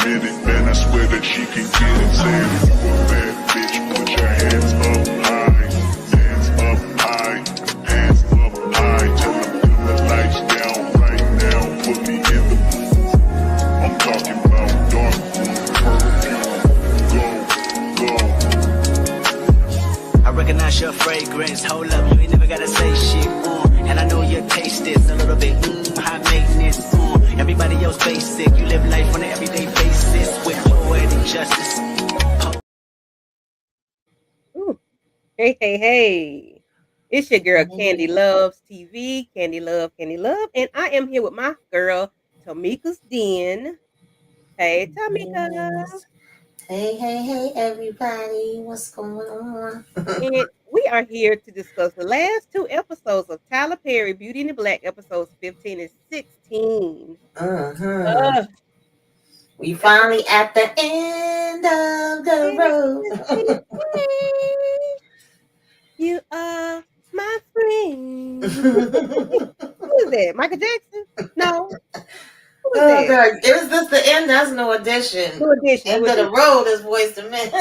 minute, man, I swear that she can get it. Saying if you a bad bitch, put your hands up high. Hands up high. Hands up high. Tell them dim the lights down right now. Put me in the mood. I'm talking about dark perfume. Go. I recognize your fragrance. Hold up, you ain't never gotta say shit. And I know your taste is a little bit high maintenance. Everybody else basic. You live life on an everyday basis with poetic justice. Ooh. Hey. It's your girl, Candy Loves TV. Candy Love. And I am here with my girl, Tamika's Den. Hey, Tamika. Yes. Hey, everybody. What's going on? And we are here to discuss the last 2 episodes of Tyler Perry, Beauty and the Black, episodes 15 and 16. We finally at the end of the road. You are my friend. Who is that? Michael Jackson? No. Who is that? God. Is this the end? That's No Edition. No Edition. End of the road is Boyz II Men.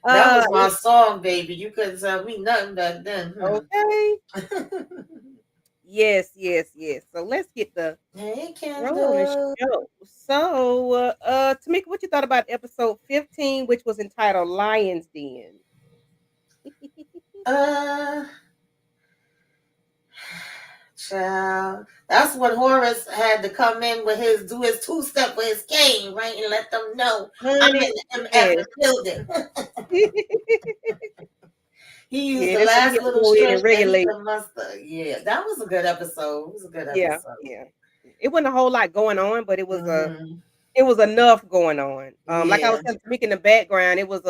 That was my song, baby. You couldn't tell me nothing back then. Okay. Yes. So let's get the show. So, Tamika, what you thought about episode 15, which was entitled Lion's Den? Child, that's when Horace had to come in with do his 2-step with his cane, right, and let them know I'm in the MF building. He used the last little stretch and mustard. Yeah, that was a good episode. It was a good episode. Yeah. It wasn't a whole lot going on, but it was it was enough going on. Like I was telling Tamika in the background, it was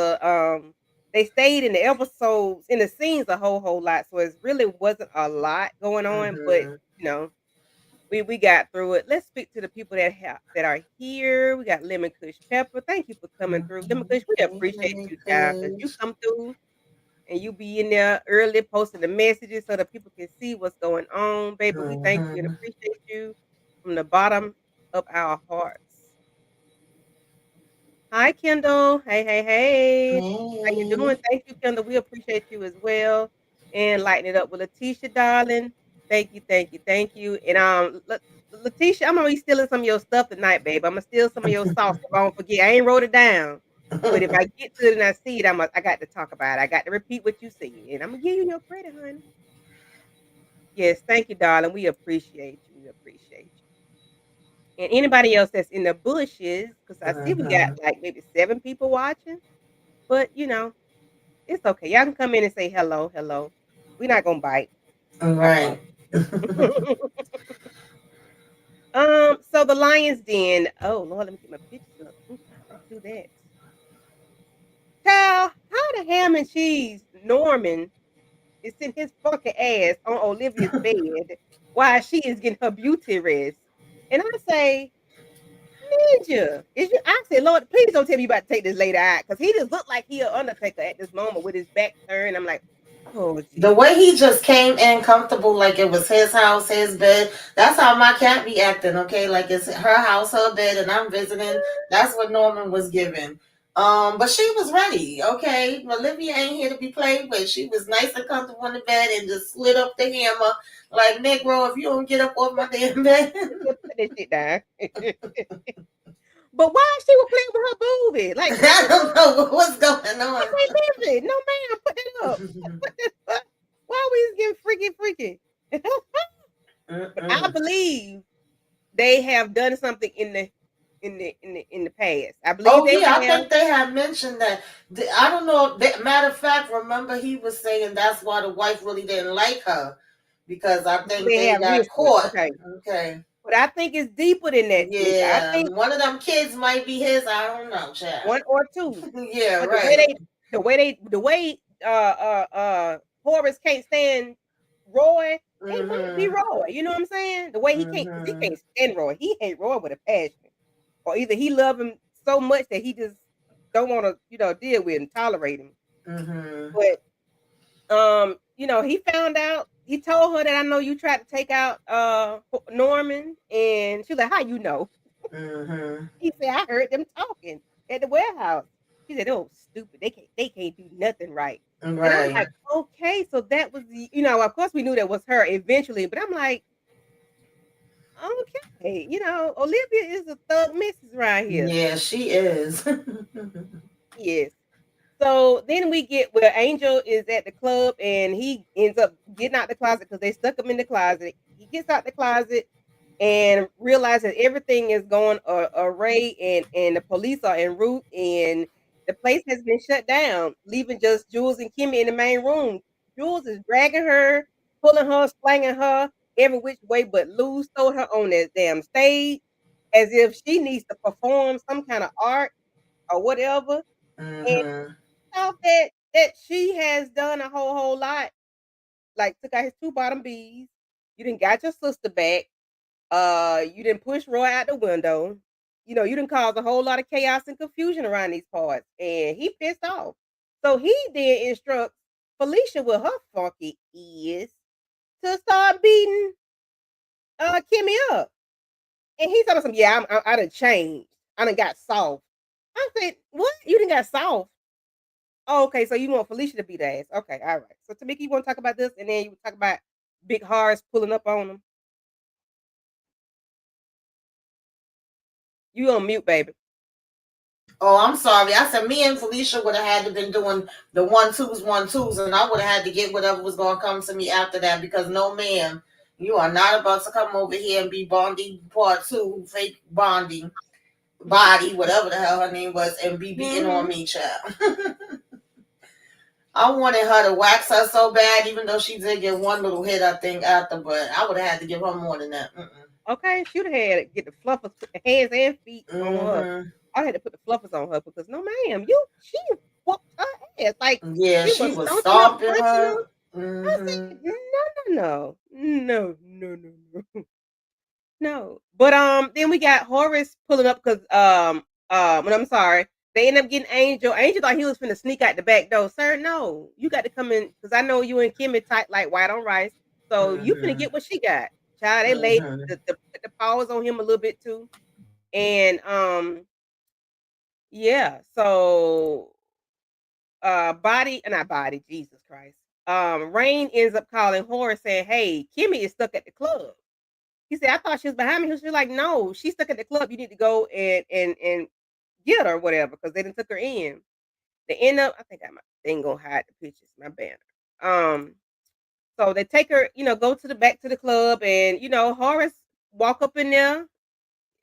they stayed in the episodes, in the scenes a whole lot, so it really wasn't a lot going on. But you know, we got through it. Let's speak to the people that are here. We got Lemon Kush Pepper. Thank you for coming through, Lemon Kush. We appreciate you, child, because you come through and you be in there early posting the messages so that people can see what's going on, baby. We thank you and appreciate you from the bottom of our hearts. Hi, Kendall. Hey. How you doing? Thank you, Kendall. We appreciate you as well. And lighten it up with Letitia, darling. Thank you. And Letitia, I'm gonna be stealing some of your stuff tonight, babe. I'm gonna steal some of your sauce if I don't forget. I ain't wrote it down. But if I get to it and I see it, I got to talk about it. I got to repeat what you said. And I'm gonna give you your credit, honey. Yes, thank you, darling. We appreciate you. And anybody else that's in the bushes, because I see we got like maybe 7 people watching. But you know, it's okay. Y'all can come in and say hello. We're not gonna bite. All right. So the Lion's Den. Oh Lord, let me get my pictures up. Let's do that. Child, how the ham and cheese Norman is sitting his funky ass on Olivia's bed while she is getting her beauty rest. And I say, Ninja, I said, Lord, please don't tell me you about to take this lady out, because he just looked like he an Undertaker at this moment with his back turned. I'm like, oh, geez. The way he just came in comfortable, like it was his house, his bed. That's how my cat be acting, okay? Like it's her house, her bed, and I'm visiting. That's what Norman was giving. But she was ready, okay? Olivia ain't here to be played with. She was nice and comfortable in the bed and just slid up the hammer like, Negro, if you don't get up off my damn bed. Put that shit down. But why she was playing with her boobie? Like, I don't know what's going on. Okay, no, ma'am, put that up. Why we just getting freaky? But I believe they have done something in the past. I believe I think they had mentioned that. I don't know. Matter of fact, remember he was saying that's why the wife really didn't like her, because I think they got caught. Okay. But I think it's deeper than that. Yeah, I think one of them kids might be his. I don't know, child. 1 or 2. Yeah, but right. The way Horace can't stand Roy. It might be Roy. You know what I'm saying? The way he can't stand Roy. He hate Roy with a passion. Or either he love him so much that he just don't want to, deal with and tolerate him. But he found out. He told her that, I know you tried to take out Norman, and she's like, how you know? Mm-hmm. He said, I heard them talking at the warehouse. He said, oh, stupid. They can't do nothing right. And I'm Right. like, okay, so that was of course we knew that was her eventually, but I'm like, okay, Olivia is a thug missus right here. Yeah, she is. Yes. So then we get where Angel is at the club and he ends up getting out the closet because they stuck him in the closet. He gets out the closet and realizes everything is going array and the police are en route and the place has been shut down, leaving just Jules and Kimmy in the main room. Jules is dragging her, pulling her, slanging her every which way, but Lou stole her on that damn stage as if she needs to perform some kind of art or whatever. And Mm-hmm. out that she has done a whole lot, like took out his two bottom B's. You didn't got your sister back. You didn't push Roy out the window. You didn't cause a whole lot of chaos and confusion around these parts, and he pissed off. So he then instructs Felicia with her funky ears to start beating Kimmy up. And he told us, "Yeah, I done changed. I done got soft." I said, "What? You done got soft?" Oh, okay, so you want Felicia to beat the ass. Okay, all right. So Tamika, you want to talk about this, and then you talk about Big Horace pulling up on them. You on mute, baby. Oh, I'm sorry. I said me and Felicia would have had to been doing the 1-2s, and I would have had to get whatever was going to come to me after that because no, ma'am, you are not about to come over here and be Bondi Part 2, fake Bondi body, whatever the hell her name was, and be beating on Mm-hmm. me, child. I wanted her to wax her so bad, even though she did get one little hit, I think, after, but I would have had to give her more than that. Okay, she'd have had to get the fluffers, put the hands and feet on her. Mm-hmm. I had to put the fluffers on her because no, ma'am, she whooped her ass like Yeah, she she was was stomping her, stomping punching her. her. I Mm-hmm. said, no. No. But then we got Horace pulling up because when I'm sorry, they end up getting Angel. Angel thought he was finna sneak out the back door. Sir, no. You got to come in because I know you and Kimmy tight like white on rice. So you finna Mm-hmm. get what she got. Child, they laid Mm-hmm. put the paws on him a little bit too. And yeah, so body not body, Jesus Christ. Rain ends up calling Horace saying, hey, Kimmy is stuck at the club. He said, "I thought she was behind me." She was like, "No, she's stuck at the club. You need to go and get her, or whatever, because they didn't took her in." They end up. I think I my thing gonna hide the pictures. My banner. So they take her. Go to the back to the club, and Horace walk up in there.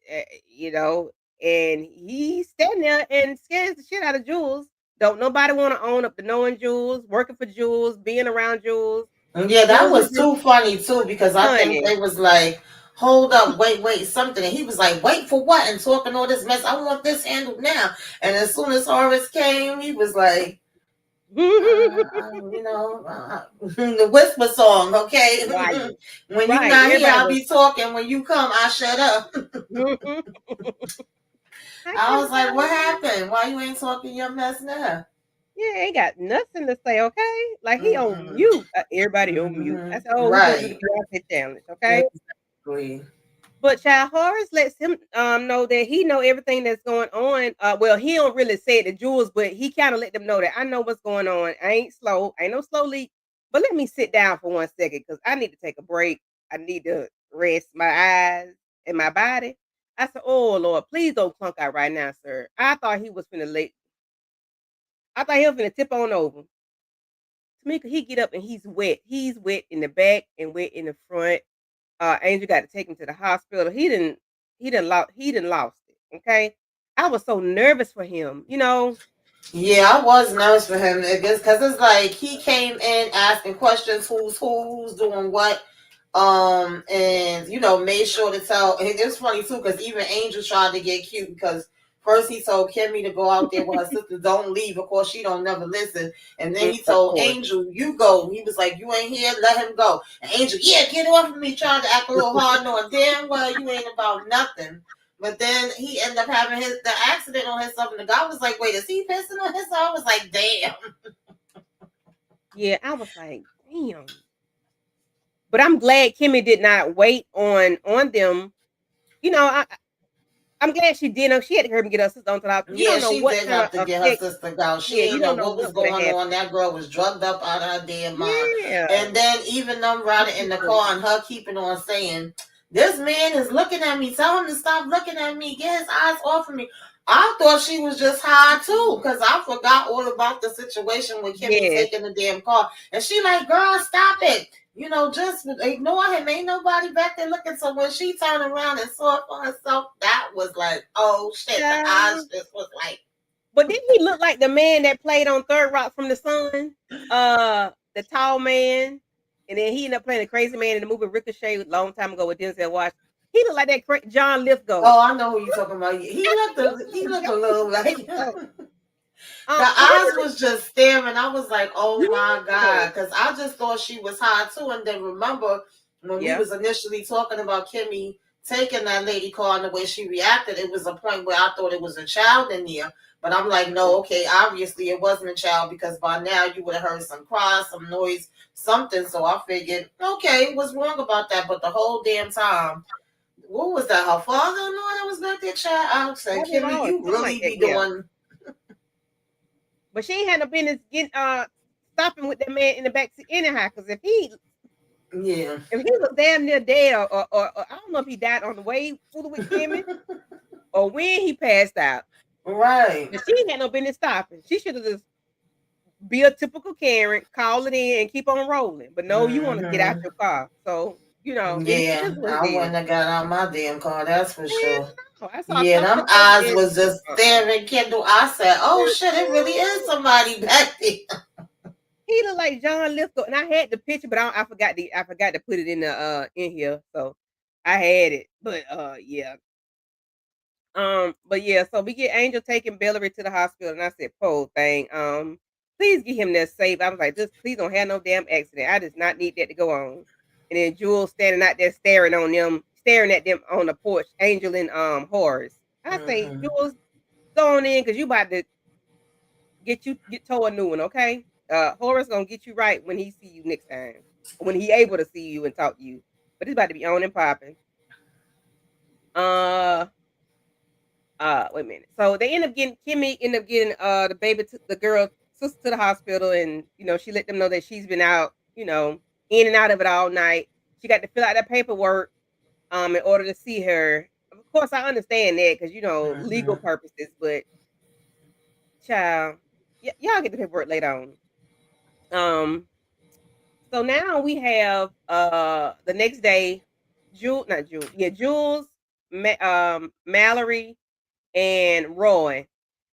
eh, You know, and he's standing there and scares the shit out of Jules. Don't nobody want to own up to knowing Jules, working for Jules, being around Jules. Yeah, that Jules is was just too funny too because I think honey. they was like, "Hold up, wait, something," and he was like, "Wait for what?" and talking all this mess. I want this handled now. And as soon as Horace came, he was like, the whisper song, okay? Quiet. When you Right. not here, Everybody I'll was be talking. When you come, I shut up. I I can was like, "What tell. happened? Why you ain't talking your mess now?" Yeah, ain't got nothing to say, okay? Like he on Mm-mm. mute. Everybody on mute. I Mm-hmm. said, oh, we gonna do the Right. Beyonce challenge, okay? Exactly. But Child Horace lets him know that he know everything that's going on. Well, he don't really say it to Jules, but he kind of let them know that I know what's going on. I ain't slow, I ain't no slow leak. But let me sit down for 1 second because I need to take a break. I need to rest my eyes and my body. I said, oh Lord, please don't clunk out right now, sir. I thought he was finna late. I thought he was finna tip on over. Tamika, he get up and he's wet. He's wet in the back and wet in the front. Angel got to take him to the hospital. He didn't lost it. Okay. I was so nervous for him. Yeah, I was nervous for him because it's like he came in asking questions, who's doing what, and made sure to tell. And it's funny too because even Angel tried to get cute because first he told Kimmy to go out there with her sister, don't leave. Of course, she don't never listen. And then he Of told course. Angel, you go. He was like, you ain't here, let him go. And Angel, yeah, get off of me, trying to act a little hard, knowing damn well you ain't about nothing. But then he ended up having the accident on himself, and the guy was like, "Wait, is he pissing on himself?" I was like, "Damn." Yeah, I was like, damn. But I'm glad Kimmy did not wait on them. You know, I I'm glad she did. She had to hurry and get her sister onto the house. You Yeah, don't know she what did kind of have to get her effect. sister out. She Yeah, you didn't know don't know what was what would have going on. happened. That girl was drugged up out of her damn mind. Yeah. And then even them riding in the car and her keeping on saying, "This man is looking at me. Tell him to stop looking at me. Get his eyes off of me." I thought she was just high too, because I forgot all about the situation with Kimmy Yes. taking the damn car. And she like, "Girl, stop it. Just ignore him. Ain't nobody back there looking." So when she turned around and saw it for herself, that was like, oh shit. The eyes just was like. But didn't he look like the man that played on Third Rock from the Sun? The tall man. And then he ended up playing the crazy man in the movie Ricochet a long time ago with Denzel Washington. He looked like that John Lithgow. Oh, I know who you're talking about. He looked a little like the eyes was just staring. I was like, oh my God. Because I just thought she was high too. And then remember when we was initially talking about Kimmy taking that lady car and the way she reacted, it was a point where I thought it was a child in there. But I'm like, no, okay, obviously it wasn't a child, because by now you would have heard some cries, some noise, something. So I figured, okay, what's wrong about that? But the whole damn time, what was that? Her father-in-law that was back there, child? I was like, Kimmy, you really be doing. But she ain't had no business getting stopping with that man in the backseat anyhow. Because if he was damn near dead, or I don't know if he died on the way fooling with Kimmy, or when he passed out. Right. But she ain't had no business stopping. She should have just be a typical Karen, call it in, and keep on rolling. But no, you want to get out your car. So, Yeah, it I wouldn't have got out my damn car, that's for sure. No, Yeah, them eyes was just staring Kendall. I said, oh shit, it really is somebody back there. He looked like John Lithgow, and I had the picture, but I forgot to put it in the in here. So I had it. But yeah. But yeah, so we get Angel taking Bellary to the hospital, and I said, "Poor thing. Please get him there safe." I was like, "Just please don't have no damn accident. I does not need that to go on." And then Jules standing out there staring at them on the porch, Angel and Horace. I say, Jules, go on in, because you about to get toe a new one, okay? Horace gonna get you right when he see you next time, when he able to see you and talk to you. But it's about to be on and popping. Wait a minute. So they Kimmy ended up getting the baby, the girl sister, to the hospital, and she let them know that she's been out, in and out of it all night. She got to fill out that paperwork in order to see her. Of course, I understand that because legal purposes, but child, y'all get the paperwork later on. So now we have the next day, Jules, Mallory, and Roy.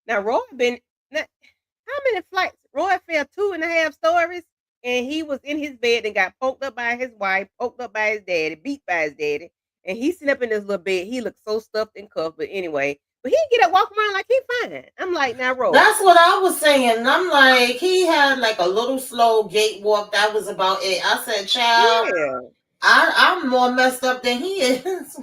Now Roy how many flights? Roy fell 2.5 stories, and he was in his bed and got poked up by his wife, poked up by his daddy, beat by his daddy, and he's sitting up in this little bed. He looked so stuffed and cuffed, but anyway. But he get up, walk around like he fine. I'm like, now Roy. That's what I was saying. I'm like, he had like a little slow gait walk. That was about it. I said, child, I'm more messed up than he is.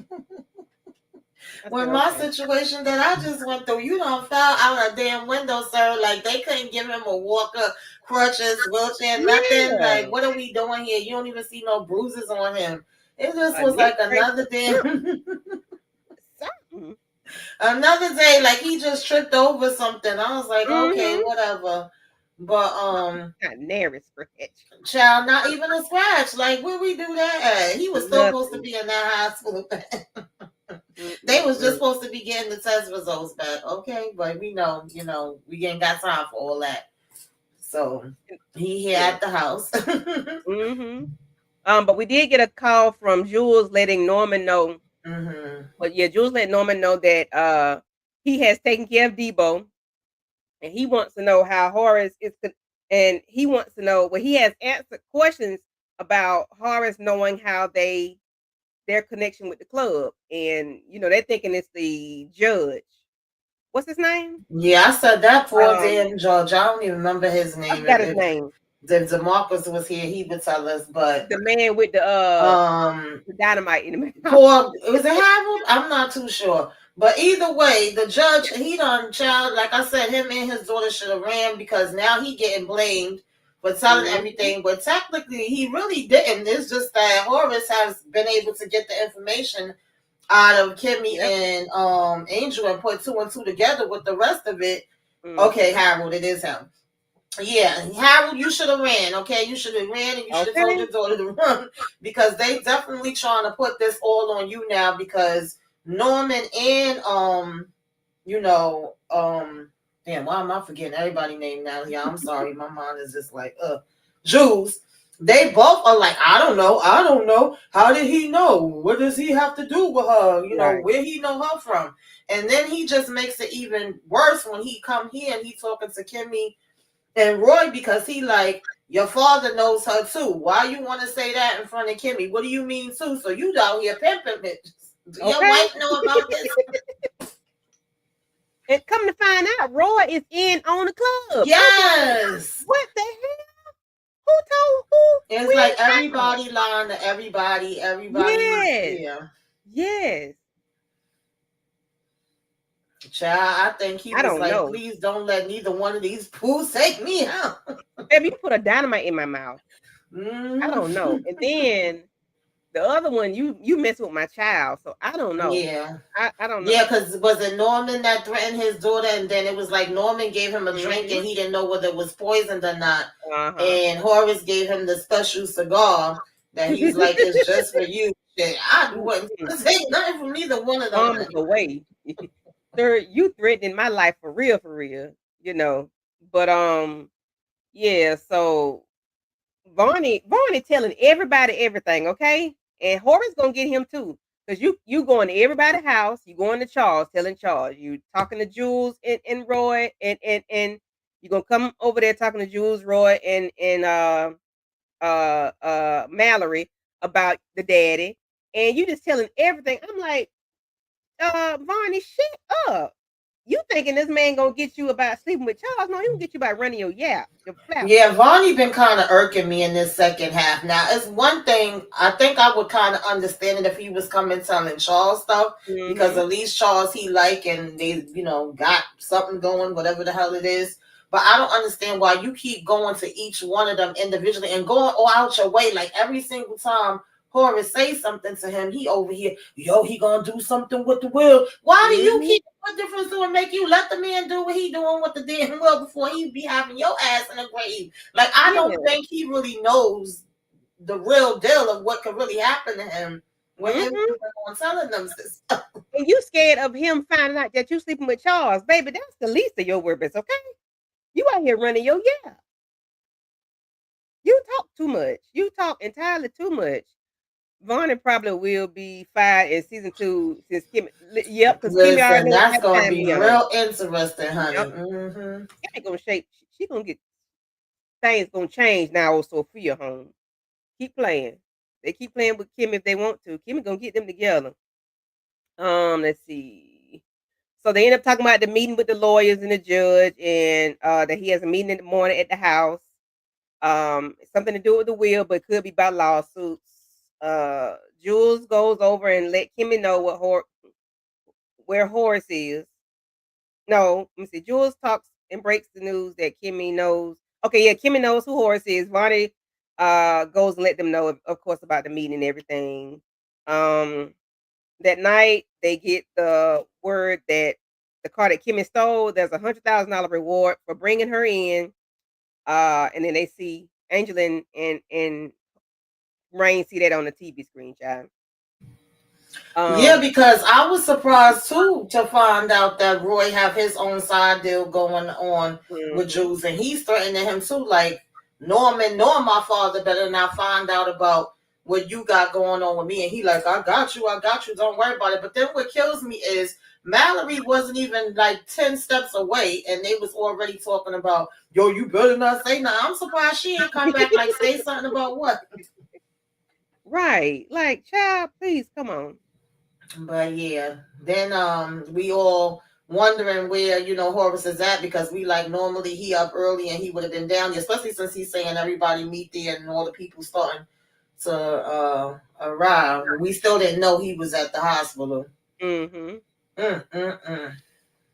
With my situation that I just went through, you don't fell out a damn window, sir. Like they couldn't give him a walker, crutches, wheelchair, nothing. Like, what are we doing here? You don't even see no bruises on him. It just was like another damn another day, like he just tripped over something. I was like, okay, whatever. But not nary scratch. Child, not even a scratch. Like, where we do that at? He was still supposed to be in that hospital. They was just supposed to be getting the test results back. Okay, but we know, we ain't got time for all that. So he here at the house. But we did get a call from Jules letting Norman know. But yeah, Jules let Norman know that he has taken care of Debo, and he wants to know how Horace is, and he wants to know. Well, he has answered questions about Horace knowing how their connection with the club, and they're thinking it's the judge. What's his name? Yeah, I said that poor damn George. I don't even remember his name. I forgot his name. If DeMarcus was here, he would tell us. But the man with the dynamite in the mouth. Poor, was it Harold? I'm not too sure. But either way, the judge, he done, child, like I said, him and his daughter should have ran, because now he getting blamed for telling everything. But technically, he really didn't. It's just that Horace has been able to get the information out of Kimmy Yep. and Angel and put two and two together with the rest of it. Okay, Mhm. Harold, it is him. Yeah, Harold, you should have ran. Okay, you should have ran and you should have told Okay. your daughter to run because they definitely trying to put this all on you now because Norman and you know, damn, why am I forgetting everybody's name now? Yeah, I'm sorry, my mind is just like Jules. They both are like, I don't know, I don't know. How did he know? What does he have to do with her? You know, Right. where he know her from? And then he just makes it even worse when he come here and he talking to Kimmy and Roy because he like your father knows her too. Why you want to say that in front of Kimmy? What do you mean too? So you out here pimping bitches. Do your Okay. wife know about this? And come to find out, Roy is in on the club. I'm like, Yes. what the hell? Who told who? It's When? like How? everybody lying to everybody. Everybody, Yes. yeah. Yes. Child, I think he I was don't like, know. please don't let neither one of these pools take me out. Baby, you put a dynamite in my mouth. I don't know. Mm-hmm. And then the other one, you mess with my child. So I don't know. Yeah. I don't Yeah, know. because was it Norman that threatened his daughter? And then it was like Norman gave him a drink Mm-hmm. and he didn't know whether it was poisoned or not. Uh-huh. And Horace gave him the special cigar that he's like, it's just for you. Shit, I wouldn't take nothing from neither one of them, Arms honey. away. Sir, you threatening my life for real, for real. You know. But yeah, so Barney telling everybody everything, okay? And Horace gonna get him too. Cause you going to everybody's house, you going to Charles, telling Charles, you talking to Jules and Roy and you gonna come over there talking to Jules, Roy, and Mallory about the daddy, and you just telling everything. I'm like, Barney, shut up. You thinking this man gonna get you about sleeping with Charles? No, he gonna get you by running your yap, your flapper. Yeah, Vonnie been kind of irking me in this second half. Now, it's one thing I think I would kind of understand it if he was coming telling Charles stuff because Mm-hmm. at least Charles he like and they got something going, whatever the hell it is. But I don't understand why you keep going to each one of them individually and going all out your way like every single time Horace say something to him, he over here, yo, he gonna do something with the will. Why do you Mm-hmm. keep what difference do it make you let the man do what he doing with the damn will before he be having your ass in the grave? Like I don't Yeah. think he really knows the real deal of what could really happen to him when him Mm-hmm. on telling them this stuff. And you scared of him finding out that you sleeping with Charles, baby. That's the least of your worries, okay? You out here running your yeah. You talk too much. You talk entirely too much. Vonnie probably will be fired in season 2 since Kim. Yep, because Kimmy already Listen, know what that's type of gonna time be we on. real interesting, honey. Yep, Mm-hmm. Kimmy gonna shape. She gonna get things gonna change now with Sophia home. Keep playing. They keep playing with Kim if they want to. Kimmy gonna get them together. Let's see. So they end up talking about the meeting with the lawyers and the judge, and that he has a meeting in the morning at the house. Something to do with the will, but could be about lawsuits. Jules goes over and let Kimmy know where Horace is. No, let me see. Jules talks and breaks the news that Kimmy knows. Okay, yeah, Kimmy knows who Horace is. Vonnie goes and let them know, of course, about the meeting and everything. Um, that night they get the word that the car that Kimmy stole, there's $100,000 reward for bringing her in. And then they see Angela and Rain see that on the TV screen, child. Yeah, Um, because I was surprised too to find out that Roy have his own side deal going on with mhm, Jules, and he's threatening him too. Like Norman, knowing my father better not find out about what you got going on with me, and he like, I got you, don't worry about it. But then what kills me is Mallory wasn't even like 10 steps away, and they was already talking about, yo, you better not say nothing. I'm surprised she ain't come back like say something about what. right. Like, child, please come on. But yeah, then we all wondering where Horace is at because we like normally he up early and he would have been down there, especially since he's saying everybody meet there and all the people starting to arrive. We still didn't know he was at the hospital. Mm-hmm. Mm-mm-mm.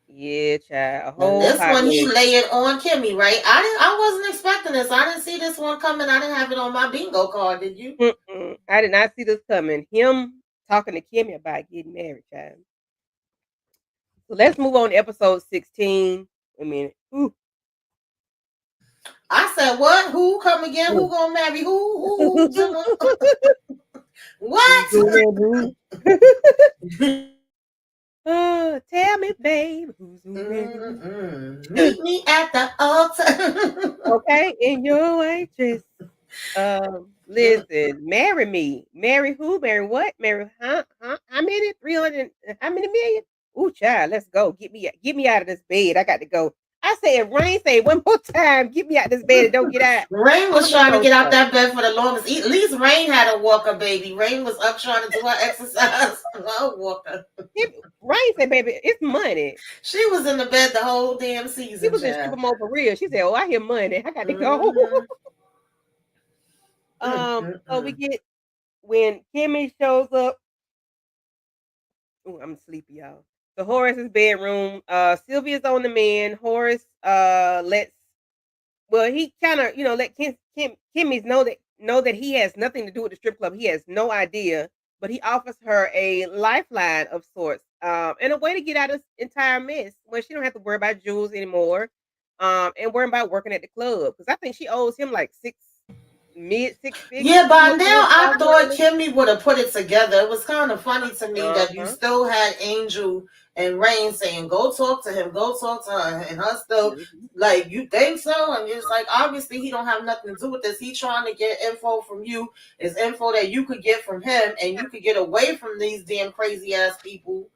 Yeah, child. A And whole this hot one he mess. lay it on Kimmy, right? I wasn't expecting this. I didn't see this one coming. I didn't have it on my bingo card. Did you? Mm-mm. I did not see this coming. Him talking to Kimmy about getting married, child. So let's move on to episode 16. I mean, ooh, I said, what? Who come again? Who ooh. gonna marry who? Who's in Who's what? gonna marry oh, tell me, babe, who's gonna marry who? Meet me at the altar. Okay, in your waitress. Listen, marry me. Marry who? Marry what? Marry huh? Huh? How many? 300? How many million? Ooh, child, let's go. Get me out of this bed. I got to go. I said, Rain, say it one more time. Get me out this bed and don't get out. Rain I'm was gonna trying to go get out so. that bed for the longest. At least Rain had a walker, baby. Rain was up trying to do her exercise. Her walker. Rain said, baby, it's money. She was in the bed the whole damn She season, was in stripper child. mode for real. She said, oh, I hear money. I got to go. Mm-hmm. So we Mm-mm-mm. get when Kimmy shows up. Ooh, I'm sleepy, y'all. So Horace's bedroom. Sylvia's on the mend. Horace lets well, he kind of let Kimmy's know that he has nothing to do with the strip club. He has no idea, but he offers her a lifeline of sorts, and a way to get out of this entire mess where she don't have to worry about Jules anymore, and worry about working at the club because I think she owes him like mid six figures, Yeah, by now I thought $200,000. Kimmy would have put it together. It was kind of funny to me Uh that you huh. still had Angel and Rain saying, "Go talk to him, go talk to her," and her still Hmm. like, "You think so?" And it's like, obviously he don't have nothing to do with this. He trying to get info from you. Is info that you could get from him, and you could get away from these damn crazy ass people.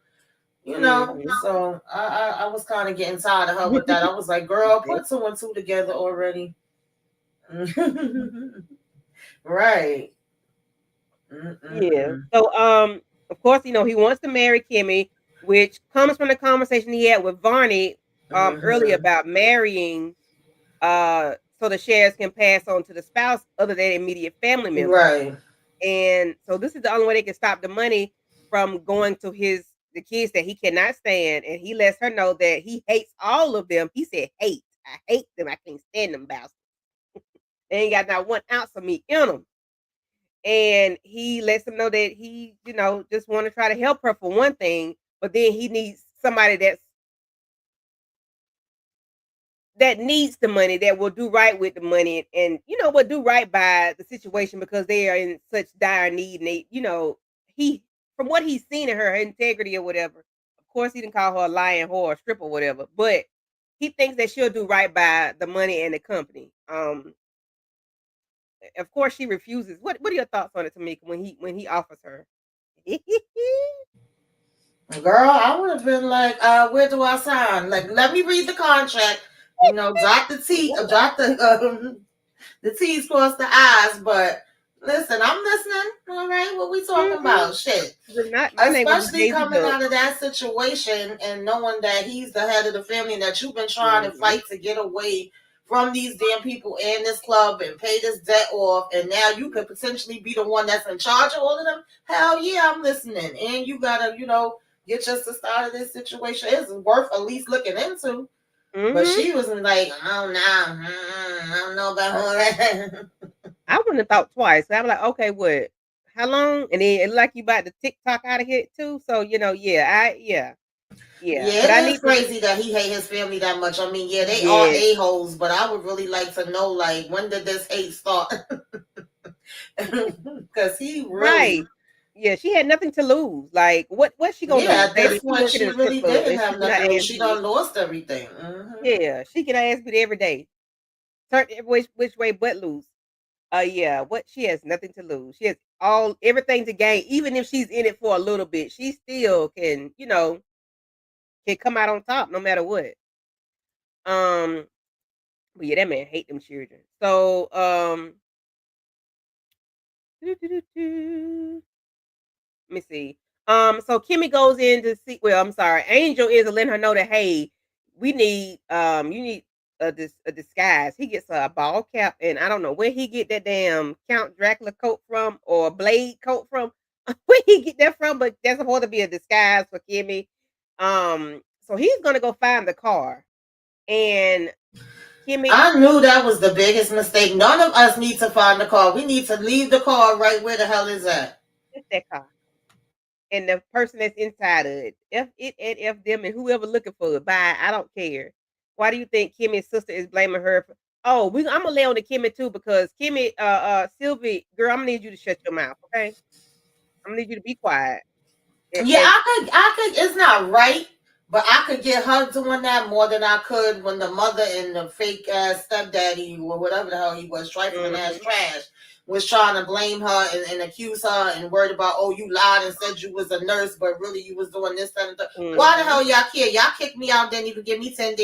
You know, Hmm. so I was kind of getting tired of her with that. I was like, girl, put two and two together already. Right. Yeah. Mm-mm-mm. So, of course, he wants to marry Kimmy, which comes from the conversation he had with Varney, earlier Mm-hmm. about marrying, so the shares can pass on to the spouse other than immediate family members. Right. And so this is the only way they can stop the money from going to the kids that he cannot stand. And he lets her know that he hates all of them. He said, hate. I hate them. I can't stand them bastards. They ain't got not one ounce of me in them. And he lets them know that he, just want to try to help her for one thing, but then he needs somebody that needs the money, that will do right with the money, and will do right by the situation because they are in such dire need. And he, from what he's seen in her integrity or whatever, of course he didn't call her a lying whore or strip or whatever, but he thinks that she'll do right by the money and the company. Of course she refuses. What are your thoughts on it, Tamika, when he offers her? Girl, I would have been like, where do I sign? Like, let me read the contract. Dot the T, dot the T's cross the I's. But listen, I'm listening. All right, what we talking Mhm. about? Shit. Not my name would be Especially Daisy coming Duck. out of that situation and knowing that he's the head of the family and that you've been trying to Mhm. fight to get away from these damn people in this club and pay this debt off, and now you could potentially be the one that's in charge of all of them. Hell yeah, I'm listening. And you gotta, get your sister out of this situation. It's worth at least looking into. But Mhm. she was like, oh no, I don't know about all that. I wouldn't have thought twice. I was like, okay, what? How long? And then it like you about to TikTok out of here too. So yeah. Yeah, But it I is need to. crazy that he hate his family that much. I mean, yeah, they are Yeah. a-holes, but I would really like to know, like, when did this hate start? Because he Right. really, Yeah. She had nothing to lose. Like, what's she gonna yeah, lose, at baby? this She point, working in she a strip really club didn't and she have get her nothing to lose. ass She beat. done lost everything. Hmm. Yeah. She get her ass beat every day. Turn every which way but lose. Yeah. What she has nothing to lose. She has everything to gain. Even if she's in it for a little bit, she still can come out on top no matter what. Um, but yeah, that man hate them children. So let me see. So Kimmy goes in to see. Well, I'm sorry. Angel is letting her know that hey, we need you need a disguise. He gets a ball cap, and I don't know where he get that damn Count Dracula coat from or Blade coat from. Where he get that from? But that's supposed to be a disguise for Kimmy. So he's gonna go find the car, and Kimmy, I knew that was the biggest mistake. None of us need to find the car. We need to leave the car right where the hell is at. get that car. and the person that's inside of it. F it and F them and whoever looking for it. Bye. I don't care. Why do you think Kimmy's sister is blaming her for oh, I'm gonna lay on to Kimmy too because Kimmy, Sylvie, girl, I'm gonna need you to shut your mouth, okay? I'm gonna need you to be quiet. Yeah, And I could. It's not right, but I could get her doing that more than I could when the mother and the fake ass stepdaddy or whatever the hell he was, trifling ass mhm, trash, was trying to blame her and accuse her and worried about, oh, you lied and said you was a nurse, but really you was doing this, that, and that. Why the mhm, hell y'all care? Y'all kicked me out, didn't even give me $10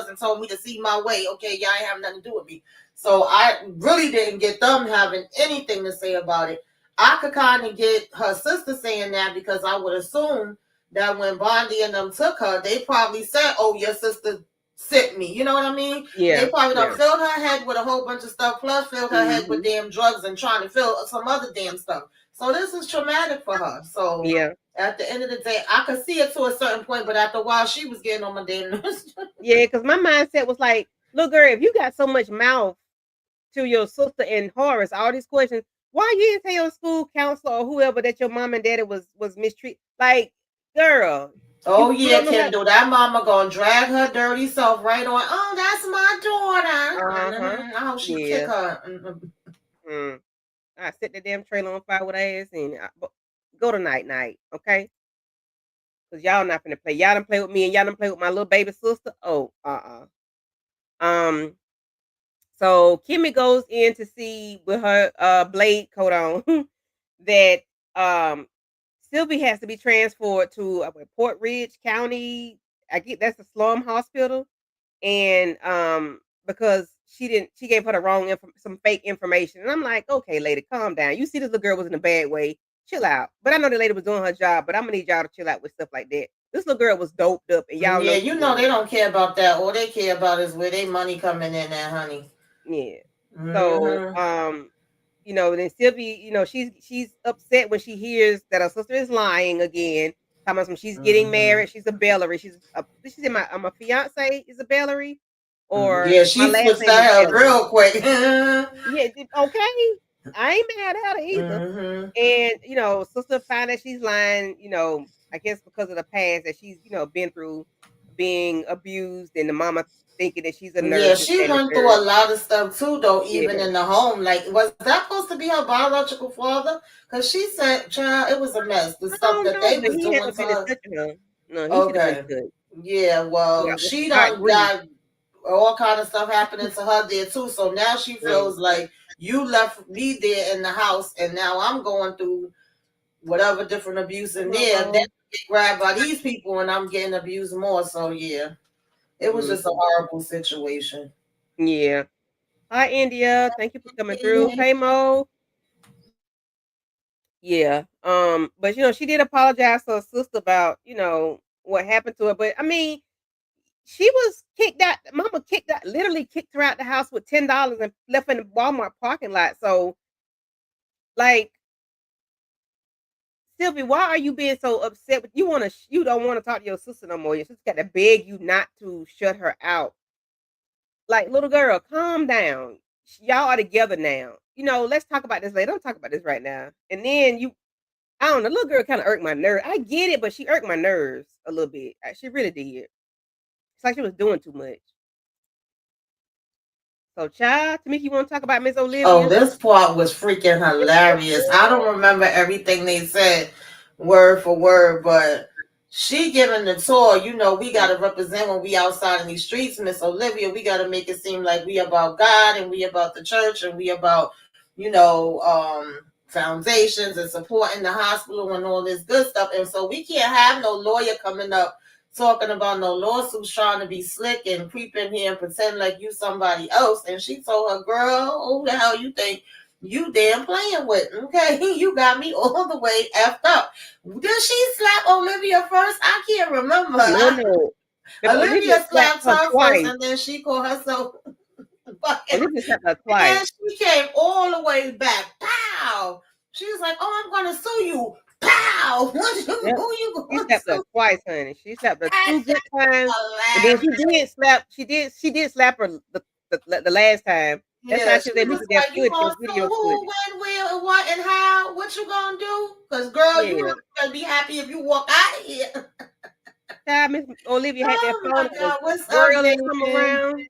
and told me to see my way. Okay, y'all ain't have nothing to do with me. So I really didn't get them having anything to say about it. I could kind of get her sister saying that because I would assume that when Bondi and them took her, they probably said, "Oh, your sister sent me." You know what I mean? They yeah, probably done yeah, filled her head with a whole bunch of stuff, plus filled her head with mhm, damn drugs and trying to fill some other damn stuff. So this is traumatic for her. So yeah, at the end of the day, I could see it to a certain point, but after a while, she was getting on my damn nerves. yeah. Because my mindset was like, look, girl, if you got so much mouth to your sister and Horace, all these questions. Why you didn't tell your school counselor or whoever that your mom and daddy was mistreated? Like, girl, Oh you yeah, don't know how. Kendall, that mama gonna drag her dirty self right on. Oh, that's my Uh daughter. huh. I hope she kick Yeah. her. Mm. I set the damn trailer on fire with her ass and go to night night, okay? Cause y'all not finna play. Y'all done play with me and y'all done play with my little baby sister. Oh, So Kimmy goes in to see with her blade coat on that um Sylvie has to be transferred to Port Ridge County. I get that's a slum hospital, and because she gave her the wrong some fake information, and I'm like, okay, lady, calm down. You see, this little girl was in a bad way. Chill out. But I know the lady was doing her job, but I'm gonna need y'all to chill out with stuff like that. This little girl was doped up, and y'all Yeah, know you she know was. they don't care about that. All they care about is where they money coming in at, honey. Yeah. So, Mm-hmm. then Sylvie, she's upset when she hears that her sister is lying again. Talking about she's getting Mm-hmm. married. She's a Bellary. She's in my fiance is a Bellary, or Yeah, my she last switched name is that up Bellary. real quick. Yeah, okay. I ain't mad at her either. Mm-hmm. And sister find that she's lying. I guess because of the past that she's been through, being abused, and the mama thinking that she's a Yeah, nurse and she and the went through third. a lot of stuff too, though, even Yeah. in the home. Like, was that supposed to be her biological father? Because she said, child, it was a mess. The I stuff don't that know, they but was he doing haven't to been in her. touch with her. No, he should have been Okay. touched. Yeah, well, With she some hot done grease. got all kind of stuff happening to her there too. So now she feels Mhm. like you left me there in the house, and now I'm going through whatever different abuse in Come there. Then on. I get grabbed by these people, and I'm getting abused more. So yeah, it was just a Mhm. horrible situation. Yeah. Hi, India. Thank you for coming through. Hey, Mo. Yeah. But she did apologize to her sister about, what happened to her. But I mean, she was kicked out. Mama kicked out, literally kicked her out the house with $10 and left in the Walmart parking lot. So, like, Sylvie, why are you being so upset? With you don't want to talk to your sister no more. Your sister got to beg you not to shut her out. Like, little girl, calm down. Y'all are together now. Let's talk about this later. Don't talk about this right now. And then I don't know, little girl kind of irked my nerve. I get it, but she irked my nerves a little bit. She really did. It's like she was doing too much. So, child, to me, you want to talk about Miss Oh, Olivia? this part was freaking hilarious. I don't remember everything they said word for word, but she giving the tour. You know, we got to represent when we outside in these streets, Miss Olivia. We got to make it seem like we about God and we about the church and we about, foundations and supporting the hospital and all this good stuff. And so we can't have no lawyer coming up talking about no lawsuits, trying to be slick and creep in here and pretend like you somebody else. And she told her, girl, who the hell you think you damn playing with? Okay, you got me all the way effed up. Did she slap Olivia first? I can't remember. No, no. Baby, Olivia Olivia slapped slapped her her first, twice. and then she called herself. Olivia slapped her And twice. she came all the way back. Pow! She was like, "Oh, I'm gonna sue you." Pow! Yep. Who you She going to slapped her sue? twice, honey. She slapped her That 2 is good times, and then hilarious. she did slap her the last time. That's how Yeah, she she was able to was get that like, "You footage, gonna those sue video who, footage. when, where, what and how? What you gonna do? Because girl, you Yeah. not gonna be happy if you walk out of here. Child, Miss Olivia had that Oh phone my and was God, what's up, swirling some Nathan? around.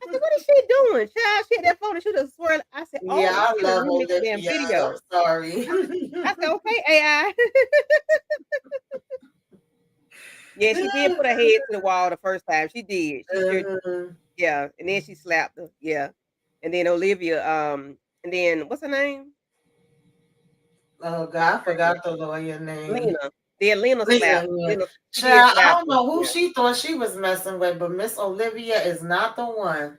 I said, "What is she doing?" Child, she had that phone and she was swirling. I said, Yeah, "Oh, I she was love remixing damn Olivia. I'm video." sorry. I said, "Okay, AI." Yeah, she did put her head to the wall the first time. She did. She sure, Mhm. yeah. And then she slapped her. Yeah. And then Olivia, and then what's her name? Oh God, I forgot the lawyer name. Lena. Then Lena Lena, slapped. yeah. Lena, she did Child, I slap don't her. know who Yeah. she thought she was messing with, but Miss Olivia is not the one.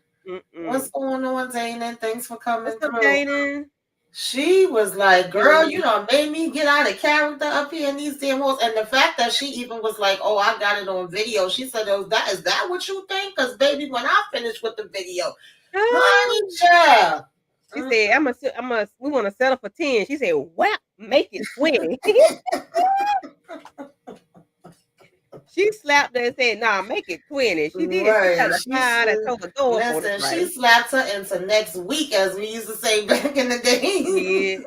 What's Mm-mm. going on, Dana? Thanks for coming What's up, through. Jaden? She was like, girl, Mhm. you done made me get out of character up here in these damn halls. And the fact that she even was like, oh, I got it on video. She said, oh, is that what you think? Because baby, when I finish with the video, honey Ah. child. She said, we want to settle for 10. She said, well, make it 20. She slapped her and said, nah, make it 20. She did. She Right. got a She fine and should told her go up on the listen, she price. slapped her into next week, as we used to say back in the day. Yeah.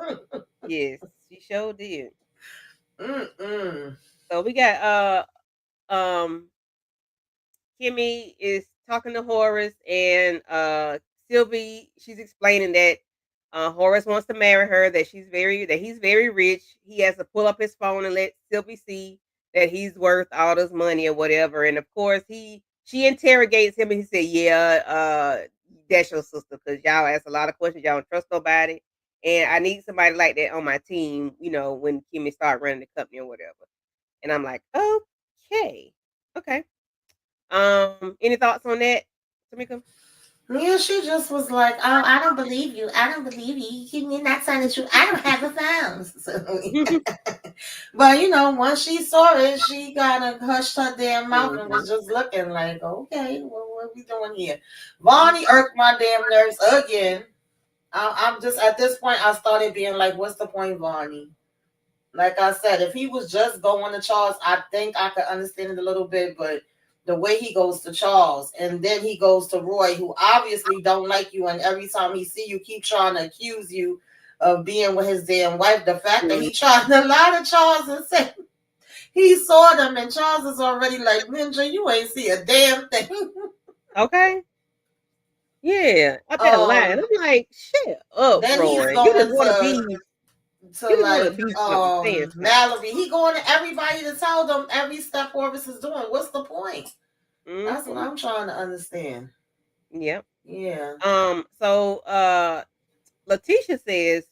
Yes, she sure did. Mm-mm. So we got Kimmy is talking to Horace and Sylvie, she's explaining that Horace wants to marry her, that he's very rich. He has to pull up his phone and let Sylvie see that he's worth all this money or whatever. And of course she interrogates him and he said, yeah, that's your sister, because y'all ask a lot of questions, y'all don't trust nobody. And I need somebody like that on my team, when Kimmy start running the company or whatever. And I'm like, okay. Okay. Any thoughts on that, Tamika? Yeah, she just was like, "Oh, I don't believe you. I don't believe you. You're not telling the truth. I don't have a phone." But once she saw it, she kind of hushed her damn mouth and Mhm. was just looking like, "Okay, well, what are we doing here?" Vonnie irked my damn nerves again. I'm just at this point. I started being like, "What's the point, Vonnie?" Like I said, if he was just going to Charles, I think I could understand it a little bit, but the way he goes to Charles and then he goes to Roy, who obviously don't like you, and every time he see you, keep trying to accuse you of being with his damn wife. The fact that Mhm. he tried to lie to Charles and say he saw them, and Charles is already like, Ninja, you ain't see a damn thing. Okay. Yeah. I bet lying. um, I'm like, shut up, then he's Roy. You just going want to be. to You just want to like be something, saying something. Mallory. He going to everybody to tell them every step Orvis is doing. What's the point? That's what Hmm. I'm trying to understand. Yep. Yeah. So Letitia says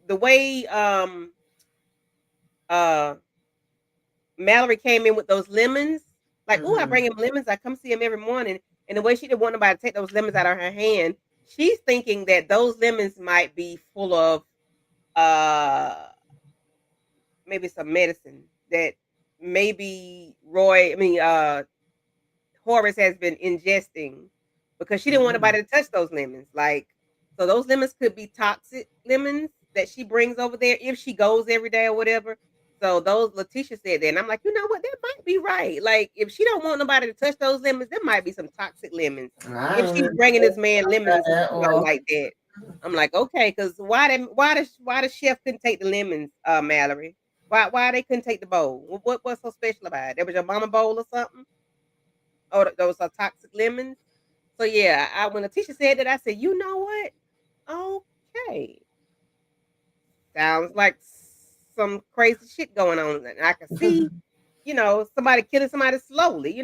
the way uh Mallory came in with those lemons, like, oh, I Mm-hmm. bring him lemons. I come see him every morning. And the way she didn't want nobody to take those lemons out of her hand, she's thinking that those lemons might be full of uh maybe some medicine that maybe Horace has been ingesting, because she didn't want Mm-hmm. nobody to touch those lemons. Like, so those lemons could be toxic lemons that she brings over there if she goes every day or whatever. So those Letitia said that, and I'm like, you know what, that might be right. Like, if she don't want nobody to touch those lemons, there might be some toxic lemons. I If ain't she's even bringing think this man about lemons, that at all. like that, I'm like, okay, because why the chef couldn't take the lemons, Mallory? Why they couldn't take the bowl? What's so special about it? That was your mama bowl or something? Oh, those are toxic lemons. So yeah, when the teacher said that, I said, you know what? Okay, sounds like some crazy shit going on. And I can see, somebody killing somebody slowly.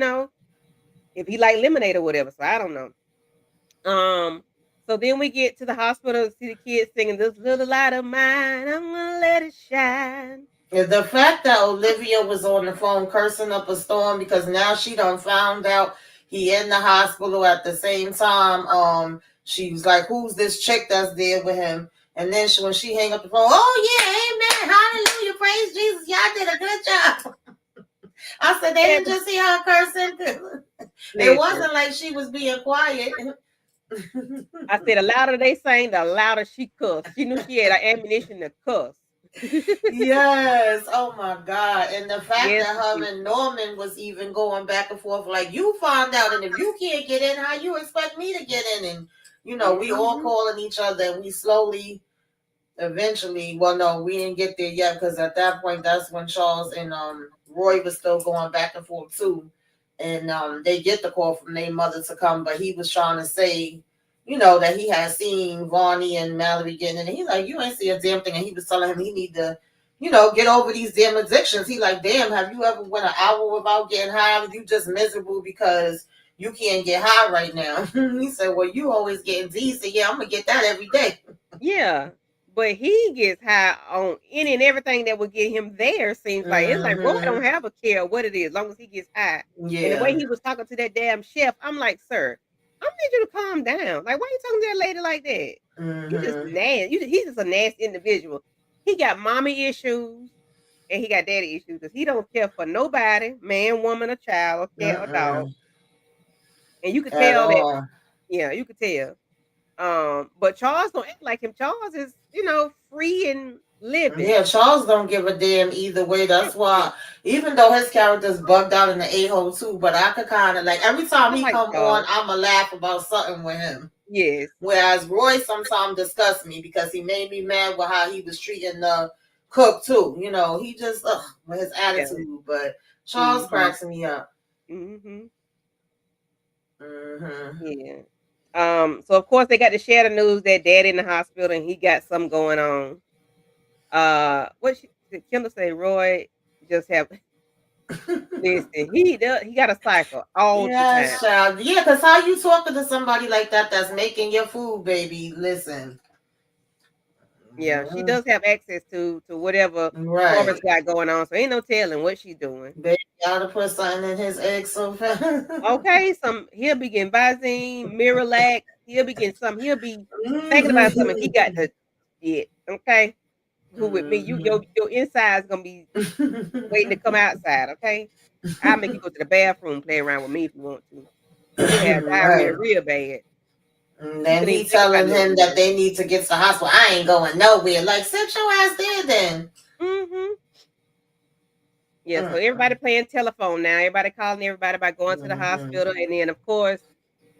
If he like lemonade or whatever. So I don't know. So then we get to the hospital and see the kids singing "This Little Light of Mine, I'm gonna let it shine." The fact that Olivia was on the phone cursing up a storm because now she done found out he in the hospital at the same time. She was like, "Who's this chick that's there with him?" And then when she hang up the phone, "Oh yeah, amen, hallelujah, praise Jesus, y'all did a good job." I said they Yeah, didn't just hear her cursing. It listen, wasn't like she was being quiet. I said the louder they sang, the louder she cussed. She knew she had ammunition to cuss. Yes. Oh my God. And the fact Yes, that she her did. and Norman was even going back and forth, like, you found out, and if you can't get in, how you expect me to get in? And we all Mhm. calling each other, and we slowly eventually, well, no, we didn't get there yet because at that point, that's when Charles and Roy was still going back and forth too, and they get the call from their mother to come, but he was trying to say, that he had seen Vonnie and Mallory getting in, and he's like, you ain't see a damn thing, and he was telling him he need to, get over these damn addictions. He like, damn, have you ever went an hour without getting high? You just miserable because you can't get high right now. He said, well, you always getting D. He said, yeah, I'm gonna get that every day. Yeah. But he gets high on any and everything that would get him there. Seems like it's like Roy don't have a care what it is, as long as he gets high. And the way Yeah. he was talking to that damn chef, I'm like, sir, I need you to calm down. Like, why you talking to that lady like that? You just nasty. He's just a nasty individual. He got mommy issues and he got daddy issues because he don't care for nobody, man, woman, or child, or cat, or dog. And you could At tell that. all. Yeah, you could tell. But Charles don't act like him. Charles is, free and living. Yeah, Charles don't give a damn either way. That's Yeah. why, even though his character's bugged out in the a-hole too, but I could kind of like every time I he like come on, Charles. I'ma laugh about something with him. Yes. Whereas Roy sometimes disgusts me because he made me mad with how he was treating the cook too. He just with his Yeah. attitude. But Charles Mm-hmm. cracks me up. Mm-hmm. Mm-hmm. Yeah. So of course they got to share the news that dad in the hospital and he got something going on. What did Kendall say? Roy just have listen. He got a cycle all the time. Yes, child. Yeah, because how you talking to somebody like that that's making your food, baby? Listen. Yeah, she does have access to whatever Corbin's Right. got going on, so ain't no telling what she's doing. Baby gotta put something in his egg so fast. Okay, he'll be getting Visine, Miralax, he'll be getting some, he'll be thinking about something. He got to get okay. Who with me? Your inside's gonna be waiting to come outside. Okay, I'll make you go to the bathroom, play around with me if you want to. You'll have diarrhea Right. real bad. And You then couldn't even he think about telling nothing him that else. they need to get to the hospital. I ain't going nowhere. Like, sit your ass there then. Mm-hmm. Yeah, so Mm-mm. everybody playing telephone now. Everybody calling everybody about going to the Mm-hmm. hospital, and then of course,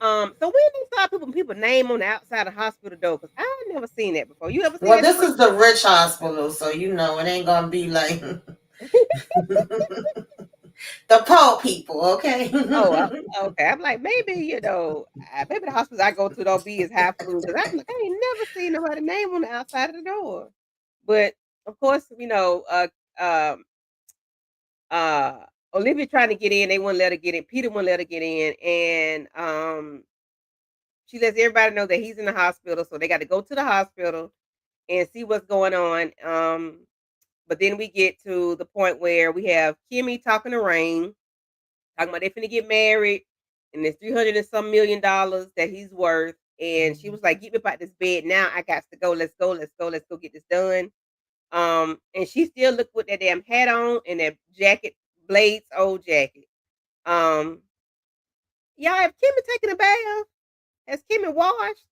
so when they start putting people name on the outside of the hospital door, because I've never seen that before. You ever seen Well, that this before? is the rich hospital, so it ain't gonna be like the poor people, okay? Oh, okay. I'm like, maybe maybe the hospitals I go to don't be as highfalutin because I'm like, I ain't never seen nobody name on the outside of the door. But of course, um, uh, Olivia trying to get in, they wouldn't let her get in. Peter wouldn't let her get in, and she lets everybody know that he's in the hospital, so they got to go to the hospital and see what's going on. But then we get to the point where we have Kimmy talking to Rain, talking about they finna get married, and there's 300 and some $1 million that he's worth. And she was like, "Get me about this bed now. I got to go. Let's go. Let's go. Let's go get this done." And she still looked with that damn hat on and that jacket, Blade's old jacket. Um, y'all have Kimmy taken a bath? Has Kimmy washed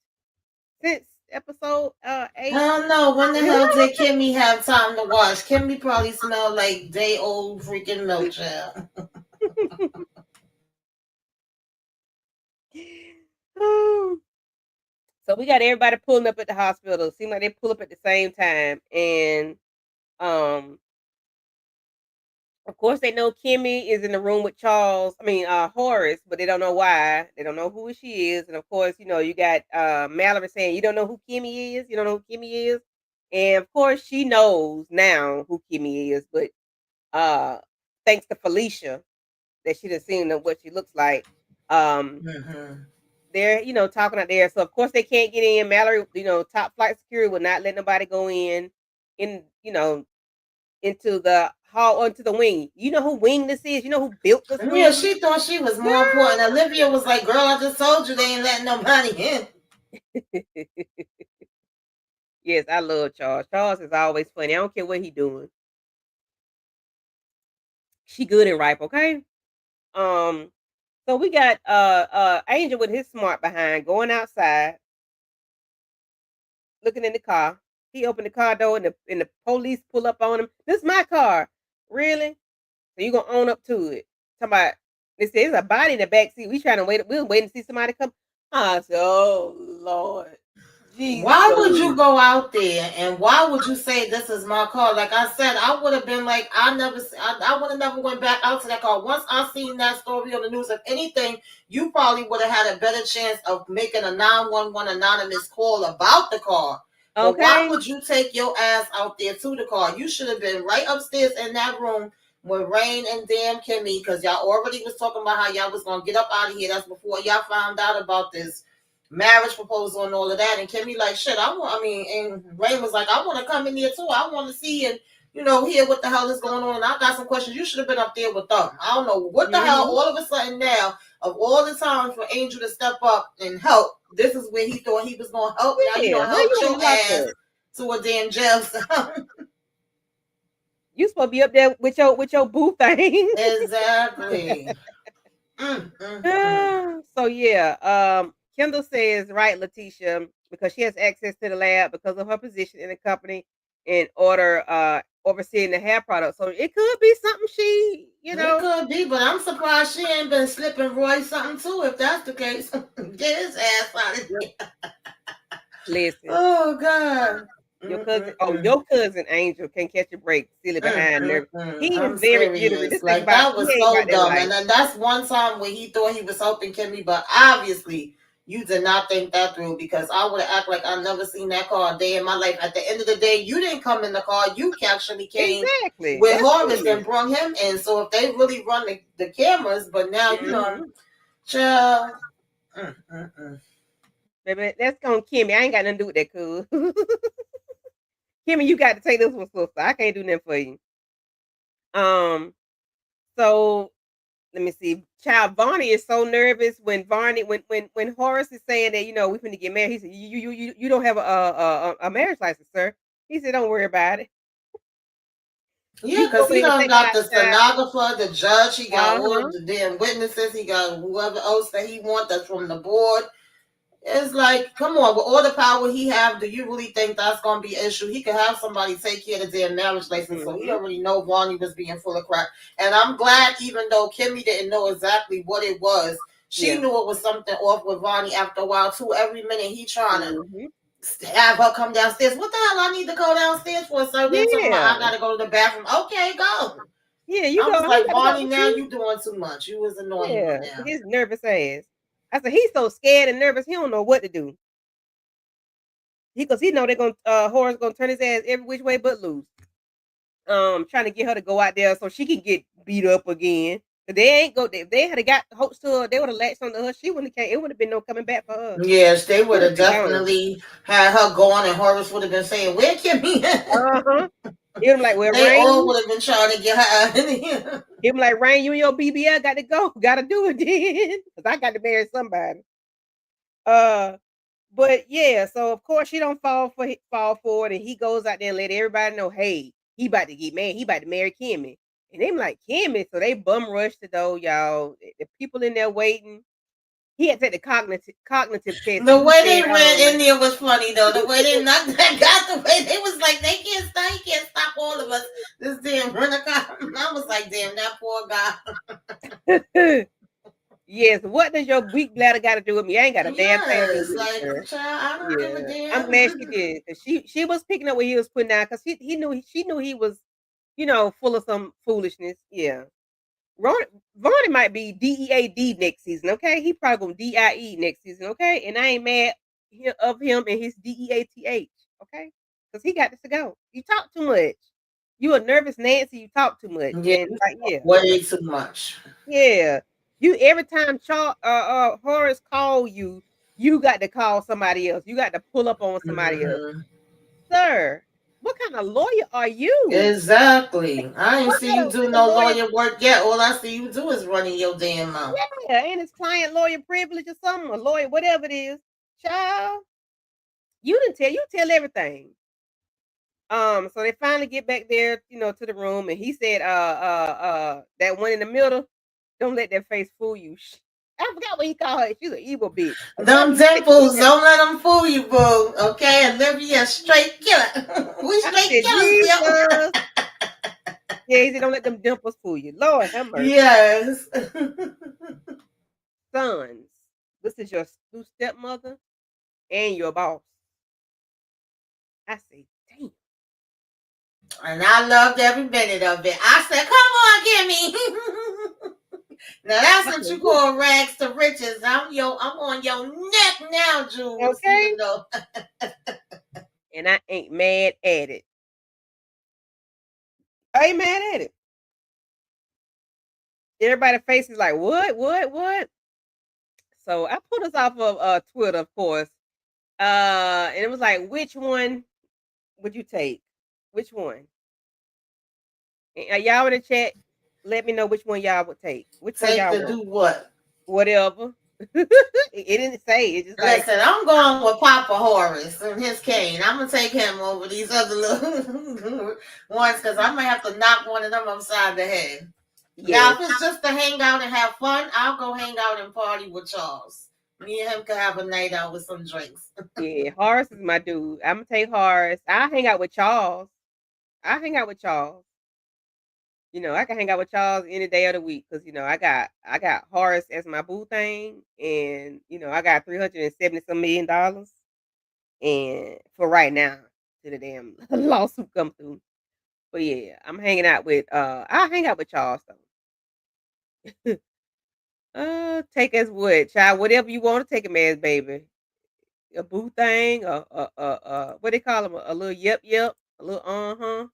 since episode 8? Hell no. When the hell did Kimmy have time to wash? Kimmy probably smelled like day old freaking milk child. So we got everybody pulling up at the hospital. Seem like they pull up at the same time, and um, of course they know Kimmy is in the room with Charles. I mean, Horace, but they don't know why. They don't know who she is, and of course, you got Mallory saying, "You don't know who Kimmy is. You don't know who Kimmy is," and of course she knows now who Kimmy is, but uh, thanks to Felicia that she done seen what she looks like. Um, Mm-hmm. they're talking out there, so of course they can't get in. Mallory, top flight security will not let nobody go in into the hall or into the wing. You know who wing this is? You know who built this Yeah, wing? she thought she was more important. Girl. Olivia was like, girl, I just told you they ain't letting nobody in. Yes, I love Charles. Charles is always funny. I don't care what he doing. She good and ripe, okay? Um, so we got Angel with his smart behind going outside, looking in the car. He opened the car door and the police pull up on him. This is my car. Really? So you gonna own up to it? Somebody, they say there's a body in the back seat. We trying to wait. We was waiting to see somebody come. I said, "Oh Lord." Why would you Jesus. go out there and why would you say this is my car? Like I said, I would have been like, I would have never went back out to that car. Once I seen that story on the news, if anything, you probably would have had a better chance of making a 911 anonymous call about the car. But why Okay. would you take your ass out there to the car? You should have been right upstairs in that room with Rain and damn Kimmy, because y'all already was talking about how y'all was gonna get up out of here. That's before y'all found out about this marriage proposal and all of that. And Kimmy like, shit, and Ray was like, I want to come in there too. I want to see and, hear what the hell is going on. And I got some questions. You should have been up there with them. I don't know what the hell, Mm-hmm. all of a sudden now, of all the times for Angel to step up and help, this is where he thought he was going to help. Now you Yeah. don't How help you want your to lock ass up? to a damn jail cell. You supposed to be up there with your boo thing. Exactly. Mm. So yeah, Kendall says, right, Letitia, because she has access to the lab because of her position in the company in order overseeing the hair product. So it could be something she, It could be, but I'm surprised she ain't been slipping Roy something too, if that's the case. Get his ass out of here. listen. Oh God. Your cousin Angel can catch a break, silly behind nervous. He is I'm very jittery. serious. This thing Like about that he was ain't so about that dumb. life. And then that's one time where he thought he was helping Kimmy, but obviously you did not think that through, because I would have act like I never seen that car a day in my life. At the end of the day, you didn't come in the car. You actually came Exactly. with That's Horace it. and brought him in. So if they really run the cameras, but now Mm-hmm. child. Mm, mm, mm. Baby, that's on Kimmy. I ain't got nothing to do with that, cool. Kimmy, you got to take this one, sister. I can't do nothing for you. So let me see. Child Varney is so nervous when when Horace is saying that we finna get married. He said, You don't have a marriage license, sir." He said, "Don't worry about it. Yeah, You go because he ahead and done take her got the outside." stenographer, the judge, he got all Uh-huh. the damn witnesses, he got whoever else that he want that's from the board. It's like, come on, with all the power he have, do you really think that's gonna be an issue? He could have somebody take care of the damn marriage license, so he Mm-hmm. already know Vonnie was being full of crap. And I'm glad, even though Kimmy didn't know exactly what it was, she Yeah. knew it was something off with Vonnie after a while too. Every minute he trying to Mm-hmm. have her come downstairs. What the hell I need to go downstairs for? So then talking about I Yeah. gotta go to the bathroom. Okay, go. Yeah, you I go. was I ain't like, got to go Bonnie, with now you. you doing too much. You was annoying Yeah. one now. His nervous ass. I said, he's so scared and nervous, he don't know what to do. Because he know they're gonna Horace gonna turn his ass every which way but loose. Trying to get her to go out there so she can get beat up again. But they ain't go. If they had got hopes to her, they would have latched on to her. She wouldn't have came. It would have been no coming back for her. Yes, they She would would have have been gone. definitely had her going, and Horace would have been saying, "Where Kimmy?" Uh-huh. He was like, well, They all Rain. would have been trying to get her out of here. He was like, Rain, you and your BBL got to go. Got to do it then. Because I got to marry somebody. Uh, but yeah, so of course she don't fall for it, and he goes out there and let everybody know, hey, he about to get married. He about to marry Kimmy. And they like, Kimmy. So they bum rush the door, y'all. The people in there waiting. He had to take the cognitive test, The and he way they said, ran in there was funny though. The way they knocked that got the way they was like, they can't stop, he can't stop all of us. This damn rent a car. I was like, damn, that poor guy. yes, what does your weak bladder got to do with me? I ain't got a damn thing to do Yes, with it, like, sir. child, I don't give a Yeah, I'm glad she damn. did because she was picking up what he was putting down because he knew she knew he was full of some foolishness. Yeah, Ronnie might be DEAD next season. Okay, he probably gonna DIE next season. Okay, and I ain't mad of him and his DEATH. Okay, because he got this to go. You talk too much. You a nervous Nancy. You talk too much, Yeah, and like way too much. yeah. You every time Horace call you, you got to call somebody else. You got to pull up on somebody else. Hmm. Sir, what kind of lawyer are you? Exactly. I ain't What see you kind do of no lawyer? lawyer work yet. All I see you do is running your damn mouth. Yeah, ain't his client lawyer privilege or something, or lawyer, whatever it is. Child, you tell everything. So they finally get back there, to the room, and he said, that one in the middle, don't let that face fool you. I forgot what he called her. She's an evil bitch. Or Them something. dimples, don't let them fool you, boo. Okay, Olivia, straight killer. We I straight said, killers, Bill. Jesus. Yeah, he said, don't let them dimples fool you. Lord have mercy. Yes. Sons, this is your new stepmother and your boss. I say, damn. And I loved every minute of it. I said, come on, Kimmy. Now that's what you call rags to riches. I'm on your neck now, Jules. Okay. Even though And I ain't mad at it. I ain't mad at it. Everybody's face is like, what? So I put us off of Twitter, of course. And it was like, which one would you take? Which one? And y'all in the chat, let me know which one y'all would take. Which one take y'all to want? do what? Whatever. It didn't say. It's just like, Listen, I'm going with Papa Horace and his cane. I'm gonna take him over these other little ones because I might have to knock one of them upside the head. Now, yes, if it's just to hang out and have fun, I'll go hang out and party with Charles. Me and him could have a night out with some drinks. yeah. Horace is my dude. I'm gonna take Horace. I hang out with Charles. I hang out with Charles. You know, I can hang out with Charles any day of the week because I got Horace as my boo thing, and I got $370 some million, and for right now, till the damn lawsuit come through. But yeah, I'm hanging out with I hang out with Charles though. Take as what, child, whatever you want to take him as, baby. A boo thing, what they call him, a little yep, a little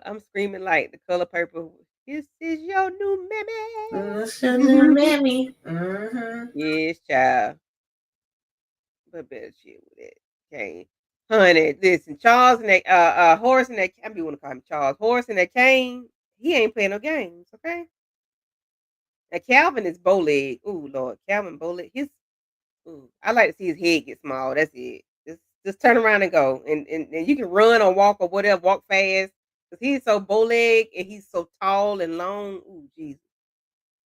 I'm screaming like The Color Purple. This is your new mammy. Mammy. Mm-hmm. Yes, child. But better shit with it. Okay. Honey, listen, Charles and that Horace and that I be want to call him Charles. Horace and that Kane, he ain't playing no games, okay? Now Calvin is bow leg. Ooh, Lord, Calvin bow leg. I like to see his head get small. That's it. Just turn around and go. And you can run or walk or whatever, walk fast. Because he's so bow leg and he's so tall and long. Ooh, Jesus.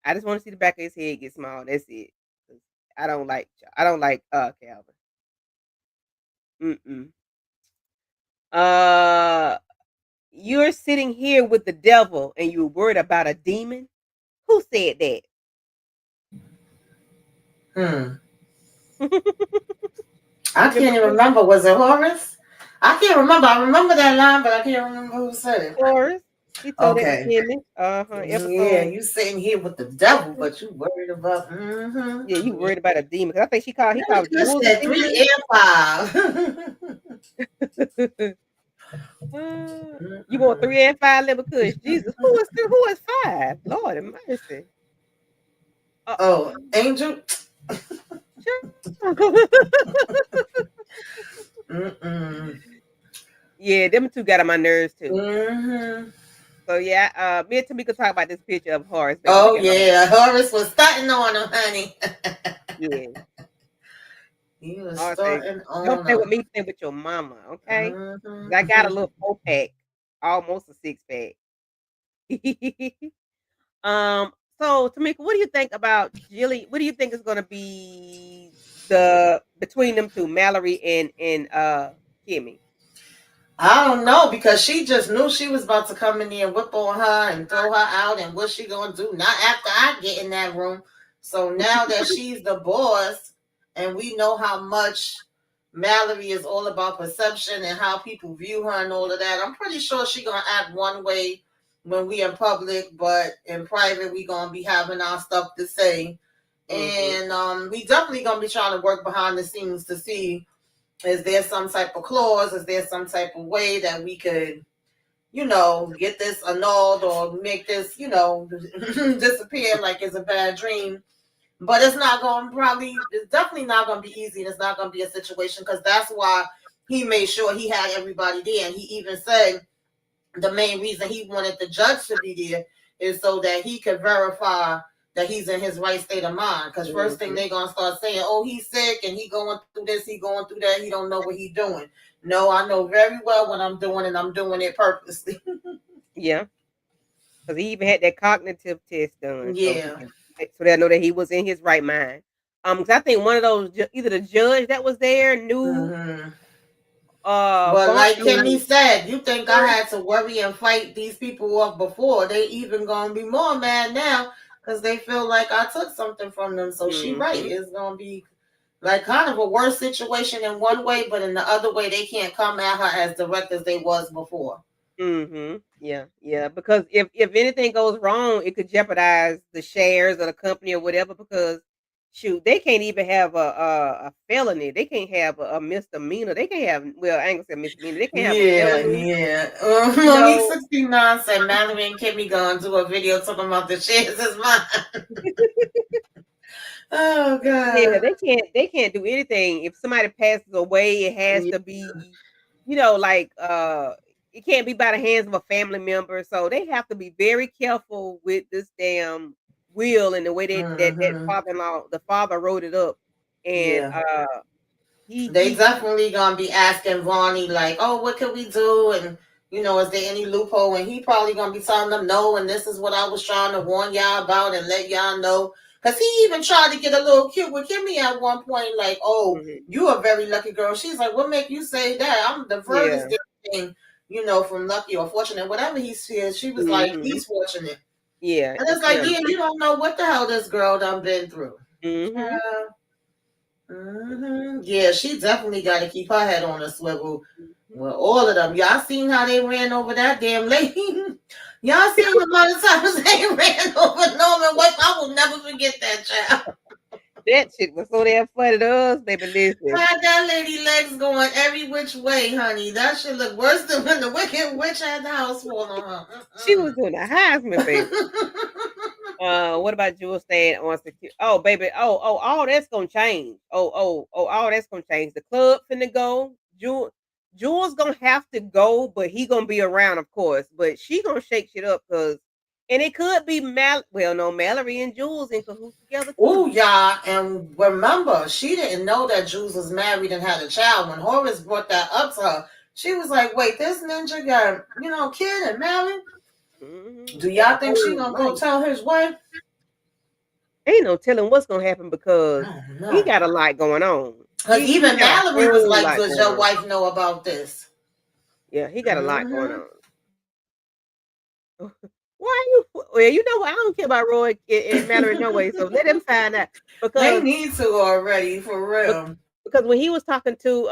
I just want to see the back of his head get small. That's it. 'Cause I don't like Calvin. Mm-mm. Uh you're sitting here with the devil and you're worried about a demon? Who said that? I can't even remember. Was it Horace? I can't remember. I remember that line, but I can't remember who said it. Horace. He told it to Okay. Jimmy. Yeah, Episode. you sitting here with the devil, but you worried about. Mm-hmm. Yeah, you worried about a demon. 'Cause I think he called You Jules a said demon. 3 and 5. You want 3 and 5 liver kush. Jesus, who is 5? Lord have mercy. Oh, Angel. Mm-mm. Yeah, them two got on my nerves too. Mm-hmm. So yeah, me and Tamika talk about this picture of Horace, baby. Oh yeah, Horace was starting on him, honey. Yeah. He was Horace said, starting don't on play with him. me, play with your mama, okay? 'Cause I got a Mm-hmm. little 4-pack, almost a 6-pack. Um, so Tamika, what do you think about Jilly? What do you think is gonna be between them two, Mallory and Kimmy? I don't know because she just knew she was about to come in there and whip on her and throw her out. And what's she gonna do? Not after I get in that room. So now that she's the boss, and we know how much Mallory is all about perception and how people view her and all of that, I'm pretty sure she gonna act one way when we in public, but in private we gonna be having our stuff to say. Mm-hmm. And we definitely gonna be trying to work behind the scenes to see, is there some type of clause? Is there some type of way that we could, get this annulled or make this, disappear like it's a bad dream? But it's definitely not going to be easy. And it's not going to be a situation because that's why he made sure he had everybody there. And he even said the main reason he wanted the judge to be there is so that he could verify that he's in his right state of mind. Because first thing they're gonna start saying, "Oh, he's sick and he going through this, he going through that, he don't know what he's doing." No, I know very well what I'm doing, and I'm doing it purposely. Yeah, because he even had that cognitive test done, Yeah. so they know that he was in his right mind. 'Cause I think one of those, either the judge that was there knew, Mm-hmm. But Vaughn like Kimmy knew. said, you think I had to worry and fight these people up before? They even gonna be more mad now because they feel like I took something from them. So she right. Mm-hmm. It's gonna be like kind of a worse situation in one way, but in the other way, they can't come at her as direct as they was before. Yeah, yeah. Because if anything goes wrong, it could jeopardize the shares of the company or whatever. Because shoot, they can't even have a felony. They can't have a misdemeanor. They can't have well, I ain't gonna say misdemeanor. They can't have a Yeah, felony. yeah. You Monique know, 69 said Mallory and Kimmy gonna do a video talking about the shares is mine. Oh yeah, God. they can't do anything. If somebody passes away, it has Yeah. to be, like it can't be by the hands of a family member. So they have to be very careful with this damn will and the way that Mm-hmm. father-in-law, the father wrote it up. And Yeah. They he definitely gonna be asking Ronnie like, "Oh, what can we do?" And is there any loophole? And he probably gonna be telling them no. And this is what I was trying to warn y'all about and let y'all know. Cause he even tried to get a little cute with Kimmy at one point, like, "Oh, mhm, you a very lucky girl." She's like, "What make you say that? I'm the furthest yeah. thing, from lucky or fortunate, whatever he said." She was like, Mhm. "He's fortunate," Yeah, and it's it's like, him. "Yeah, you don't know what the hell this girl done been through." Mhm. Yeah, she definitely got to keep her head on a swivel. Mhm. Well, all of them. Y'all seen how they ran over that damn lady? Y'all seen the amount of times they ran over Norman West? I will never forget that child. That shit was so damn funny to us, baby. Listen, Had that lady legs going every which way, honey. That shit look worse than when the Wicked Witch had the house fall on she was doing a Heisman, baby. her. What about Jewel staying on secure? Oh, baby. All that's gonna change. All that's gonna change. The club finna go. Jewel's gonna have to go, but he gonna be around, of course. But she gonna shake shit up and it could be Well, no, Mallory and Jules in cahoots together Oh, too. yeah, and remember, she didn't know that Jules was married and had a child. When Horace brought that up to her, she was like, "Wait, this ninja got kid and married? Do Got a y'all think she whole gonna go life. tell his wife?" Ain't no telling what's gonna happen because I don't he know. got a lot going on. Because He even got a Mallory was whole like, lot "Does going your on. wife know about this?" Yeah, he got a lot going Mm-hmm. on. Why you? Well, you know what? I don't care about Roy and Mallory no way. So let him find out They because need to already, for bec- real. because when he was talking to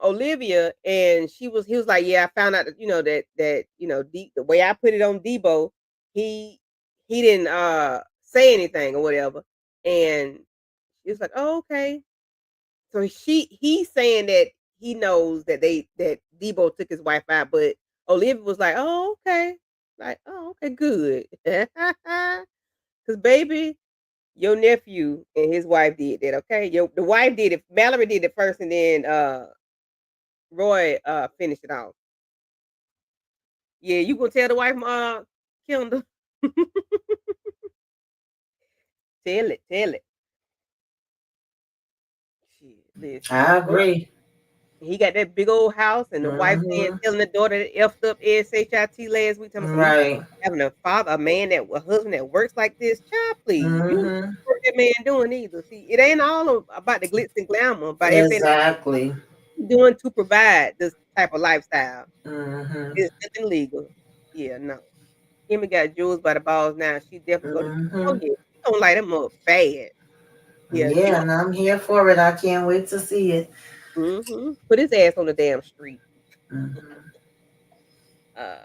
Olivia and he was like, yeah, I found out that the way I put it on Debo, he he didn't say anything or whatever, and he was like, oh okay. So he's saying that he knows that Debo took his wife out, but Olivia was like, oh okay, like oh okay, good. Cause baby, your nephew and his wife did that, okay? The wife did it. Mallory did it first, and then Roy finished it off. Yeah, you gonna tell the wife, Kendall? Tell it. Shit, listen. I Well, agree. he got that big old house, and the wife saying, Mm-hmm. telling the daughter that effed up SHIT last week. Telling me, so you Right. having a husband that works like this, child, please. You don't know Mm-hmm. what that man doing either. See, it ain't all about the glitz and glamour, about everything Exactly. he's doing to provide this type of lifestyle. Mm-hmm. It's nothing legal. Yeah, no. Kimmy got Jules by the balls now. She definitely go to. Oh Mm-hmm. yeah, she gonna light him up bad. Yeah, she Yeah, and I'm here for it. I can't wait to see it. put his ass on the damn street. Mm-hmm. Uh,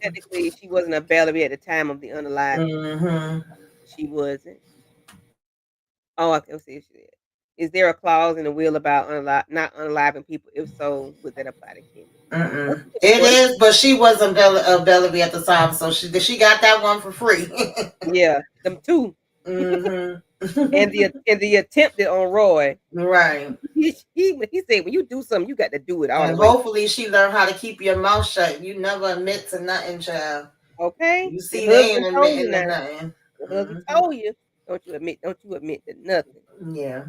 technically, she wasn't a Bellamy at the time of the unaliving. Mm-hmm. She wasn't. Oh, I can see she did. Is there a clause in the will about not unaliving people? If so, would that apply to Kimmy? That's Mm-mm. a good It question. is, but she wasn't Bellamy at the time, so she got that one for free. Yeah, them two, Mm-hmm. and the attempted on Roy. Right. He said when you do something, you got to do it all the And way. hopefully she learned how to keep your mouth shut. You never admit to nothing, child. Okay, You your see, they ain't husband told you admitting to now. nothing. Your husband Mm-hmm. told you. Don't you admit to nothing. Yeah.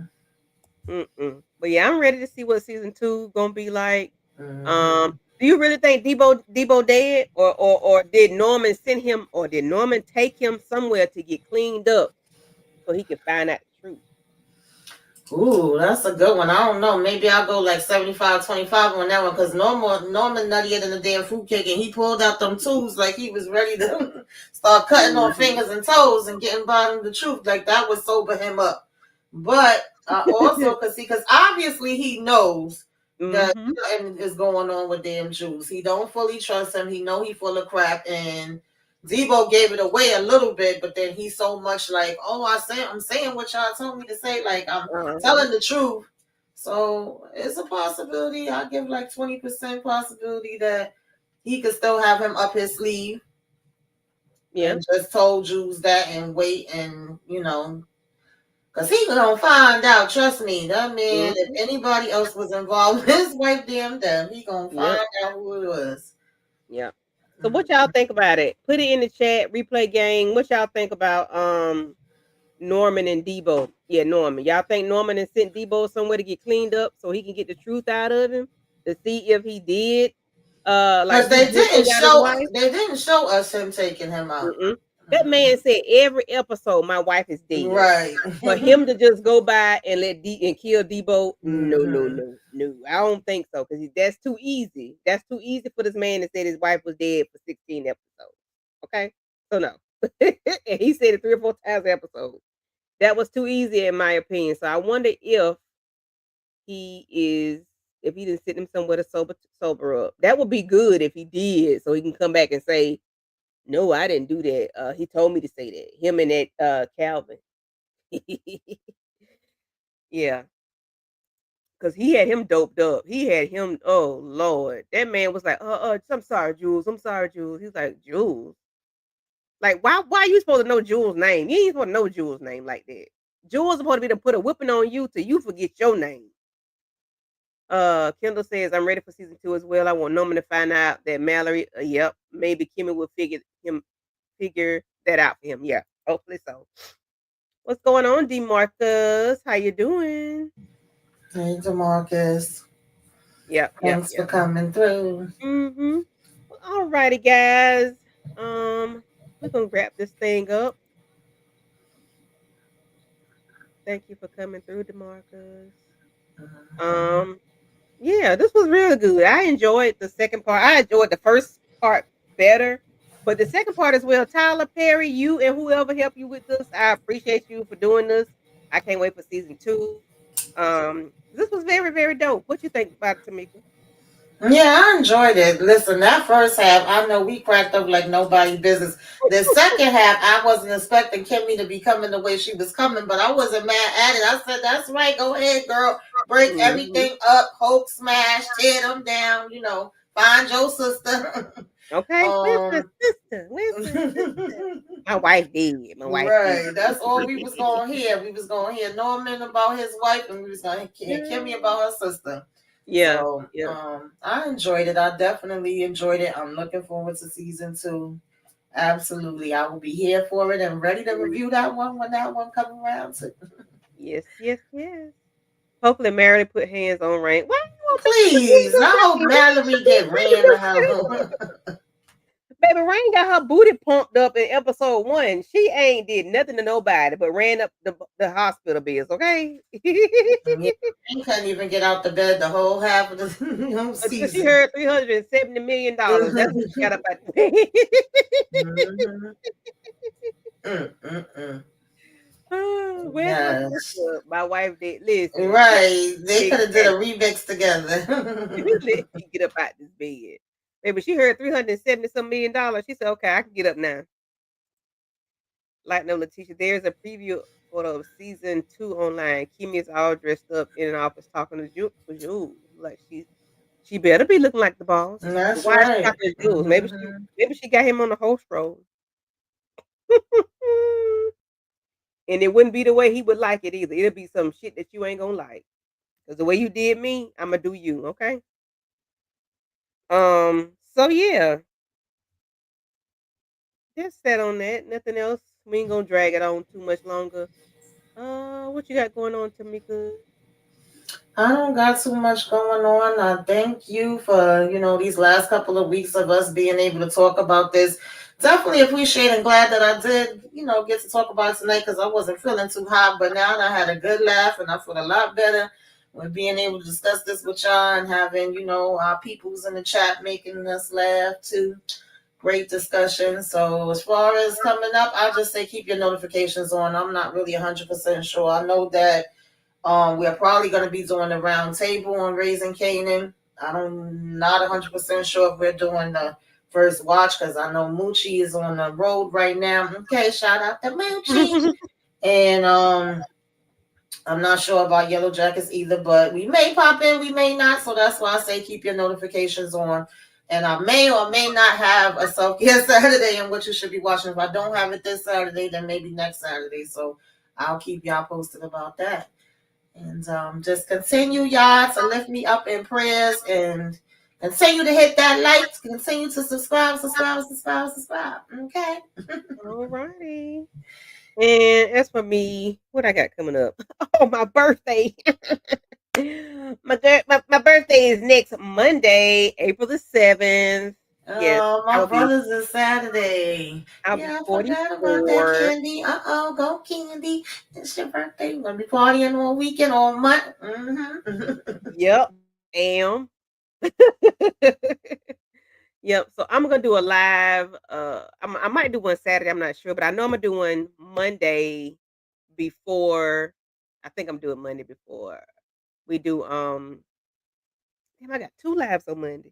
Mm-mm. But yeah, I'm ready to see what season 2 gonna be like. Mm-hmm. Do you really think Debo dead, or did Norman send him, or did Norman take him somewhere to get cleaned up so he can find out the truth? Ooh, that's a good one. I don't know. Maybe I'll go like 75-25 on that one because Norman nuttier than a damn fruitcake and he pulled out them tools like he was ready to start cutting off Mhm. fingers and toes and getting bottom the truth. Like that would sober him up. But Also, because obviously he knows that Mm-hmm. something is going on with damn Jules. He don't fully trust him. He know he full of crap, and Debo gave it away a little bit, but then he's so much like, oh, I'm saying what y'all told me to say, like I'm Uh-huh. telling the truth. So it's a possibility. I give like 20% possibility that he could still have him up his sleeve Yeah. and just told Jules that and wait and because he gonna find out, trust me, that man, if Mm-hmm. anybody else was involved with his wife damn death, he gonna Yep. find out who it was. Yep. So what y'all Mhm. think about it? Put it in the chat, replay gang. What y'all think about Norman and Debo? Yeah, Norman. Y'all think Norman and sent Debo somewhere to get cleaned up so he can get the truth out of him to see if he did like Because do good thing out of his wife? they didn't show us him taking him out. Mm-mm. That man Mhm. said every episode my wife is dead. Right. For him to just go by and and kill Debo, no, no, Hmm. no, no. I don't think so because that's too easy. That's too easy for this man to say his wife was dead for 16 episodes. Okay, so no, and he said it 3 or 4 times an episode. That was too easy in my opinion. So I wonder he is if he didn't sit him somewhere to sober up. That would be good if he did, so he can come back and say, "No, I didn't do that. He told me to say that." Him and that Calvin. Yeah. Cause he had him doped up. He had him. Oh Lord, that man was like, I'm sorry, Jules. I'm sorry, Jules." He's like, "Jules, like why? Why are you supposed to know Jules' name? You ain't supposed to know Jules' name like that. Jules supposed to be to put a whipping on you till you forget your name." Kendall says, "I'm ready for season 2 as well. I want Norman to find out that Mallory. Yep, maybe Kimmy will figure that out for him. Yeah, hopefully so." What's going on, Demarcus? How you doing? Hey, Demarcus. Yep, yep, Thanks for yep. coming through. Mm-hmm. Well, all righty, guys. We're gonna wrap this thing up. Thank you for coming through, Demarcus. Mhm. Um, yeah, this was really good. I enjoyed the second part. I enjoyed the first part better, but the second part as well. Tyler Perry, you and whoever helped you with this, I appreciate you for doing this. I can't wait for season 2. This was very, very dope. What you think about it, Tamika? Yeah, I enjoyed it. Listen, that first half, I know we cracked up like nobody business. The second half, I wasn't expecting Kimmy to be coming the way she was coming, but I wasn't mad at it. I said, "That's right. Go ahead, girl. Break Hmm. everything up. Hulk smash. Tear them down. Find your sister." Okay, where's my um, sister? Where's my sister? My wife did. My wife did. right. That's all we was going to hear. We was going to hear Norman about his wife, and we was going to hear Kimmy about her sister. Yeah, So yeah. I enjoyed it. I definitely enjoyed it. I'm looking forward to season 2. Absolutely. I will be here for it and ready to Mm. review that one when that one comes around too. Yes, yes, yes. Hopefully, Mary put hands on Rain. Why you want to Please. I hope Rain? Mallory get ran the hell. Baby, Rain got her booty pumped up in episode 1. She ain't did nothing to nobody, but ran up the hospital bills. Okay, Yeah, I couldn't even get out the bed the whole half of the until she season. heard $370 million. That's when she got up out the bed. Mhm. Mm-mm-mm. Oh, where's my Yes. sister? My wife did. Listen, Right. They could have did a exactly. remix together. Let me get up out this bed. Baby, she heard 370 some $1 million. She said, "Okay, I can get up now." Like no, Letitia, there's a preview photo of season 2 online. Kimmy is all dressed up in an office talking to Jules. Like she better be looking like the boss. But That's why is she right. talking to Jules? Hmm. Maybe she got him on the host role. And it wouldn't be the way he would like it either. It'll be some shit that you ain't gonna like. Because the way you did me, I'ma do you, okay? So yeah, just set on that. Nothing else. We ain't gonna drag it on too much longer. What you got going on, Tamika? I don't got too much going on. I thank you for, these last couple of weeks of us being able to talk about this. Definitely appreciate and glad that I did, get to talk about it tonight because I wasn't feeling too hot. But now I had a good laugh and I feel a lot better with being able to discuss this with y'all and having, our peoples in the chat making us laugh too. Great discussion. So as far as coming up, I'll just say keep your notifications on. I'm not really 100% sure. I know that We're probably going to be doing the round table on Raising Canaan. I'm not 100% sure if we're doing the first watch because I know Moochie is on the road right now. Okay, shout out to Moochie. And I'm not sure about Yellow Jackets either, but we may pop in, we may not. So that's why I say keep your notifications on. And I may or may not have a self-care Saturday in which you should be watching. If I don't have it this Saturday, then maybe next Saturday. So I'll keep y'all posted about that. And just continue, y'all, to lift me up in prayers and continue to hit that like, continue to subscribe. Okay. All righty. And as for me, what I got coming up? Oh, my birthday. my birthday is next Monday, April the 7th. Yes, Oh, my brother's is Saturday. I'll Yeah, be I forgot about that, 44. Candy. Go Candy. It's your birthday. We're gonna be partying all weekend, all month. Mm-hmm. Yep, am. Yep. So I'm gonna do a live. I might do one Saturday. I'm not sure, but I know I'm gonna do one Monday before. I think I'm doing Monday before we do. Damn, I got 2 lives on Monday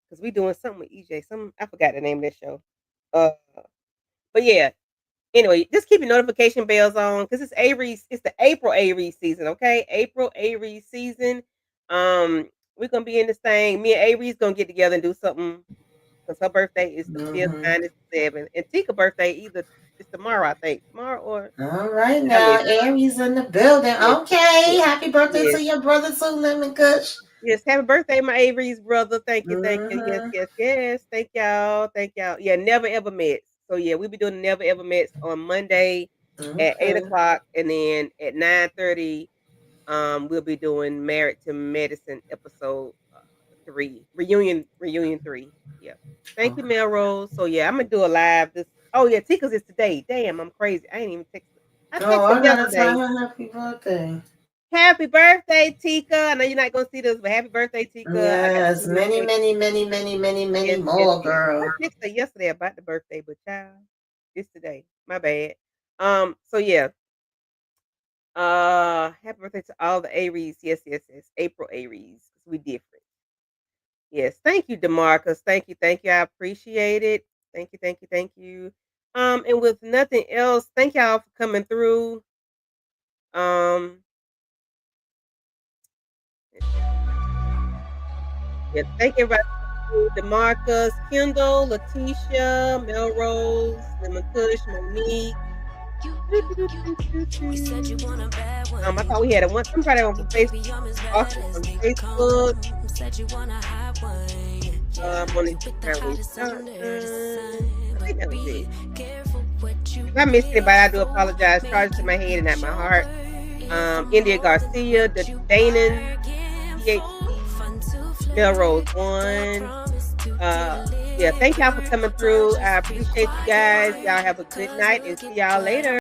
because we doing something with EJ. Some I forgot the name of that show. Uh, but yeah. Anyway, just keep your notification bells on because it's Aries. It's the April Aries season. Okay, April Aries season. We're gonna be in this thing. Me and Aries gonna get together and do something because her birthday is the 5th, mine is the 7th, and Tika's birthday either it's tomorrow, I think. Tomorrow or All right I now, miss Aries in the building. yes, Okay, yes, happy birthday yes, to your brother too, Lemon Kush. yes. Happy birthday, my Aries brother. Thank you, thank you. Yes, Mm-hmm. yes, yes. Thank y'all, thank y'all. Yeah, never ever met. So yeah, we'll be doing never ever met on Monday at Okay. 8 o'clock, and then at 9:30, we'll be doing Married to Medicine episode 3 reunion 3. Yeah. Thank you, Okay. Melrose. So yeah, I'm gonna do a live this. Oh yeah, Tika's is today. Damn, I'm crazy. I ain't even text her. I Oh, texted her I gotta tell yesterday. her happy birthday. Happy birthday, Tika. I know you're not gonna see this, but happy birthday, Tika. I got to Yes, send you a many, cake. many, many, many, many, many Yes, yes, more, yes. I girl. texted her yesterday about the birthday, but child, it's today. My bad. So yeah. Happy birthday to all the Aries. Yes, yes, yes. April Aries. We different. Yes. Thank you, Demarcus. Thank you. Thank you. I appreciate it. Thank you. Thank you. Thank you. And with nothing else, thank y'all for coming through. Um, let's see. Yeah, thank everybody. Demarcus, Kendall, Letitia, Melrose, Lemon Kush, Monique. I thought we had a one somebody on Facebook. Austin from Facebook. On Instagram with Johnson. I think that was it. If I missed anybody, I do apologize. Charges to my head and not my heart. India Garcia, the Danon, PhD, Melrose One. Yeah, thank y'all for coming through. I appreciate you guys. Y'all have a good night and see y'all later.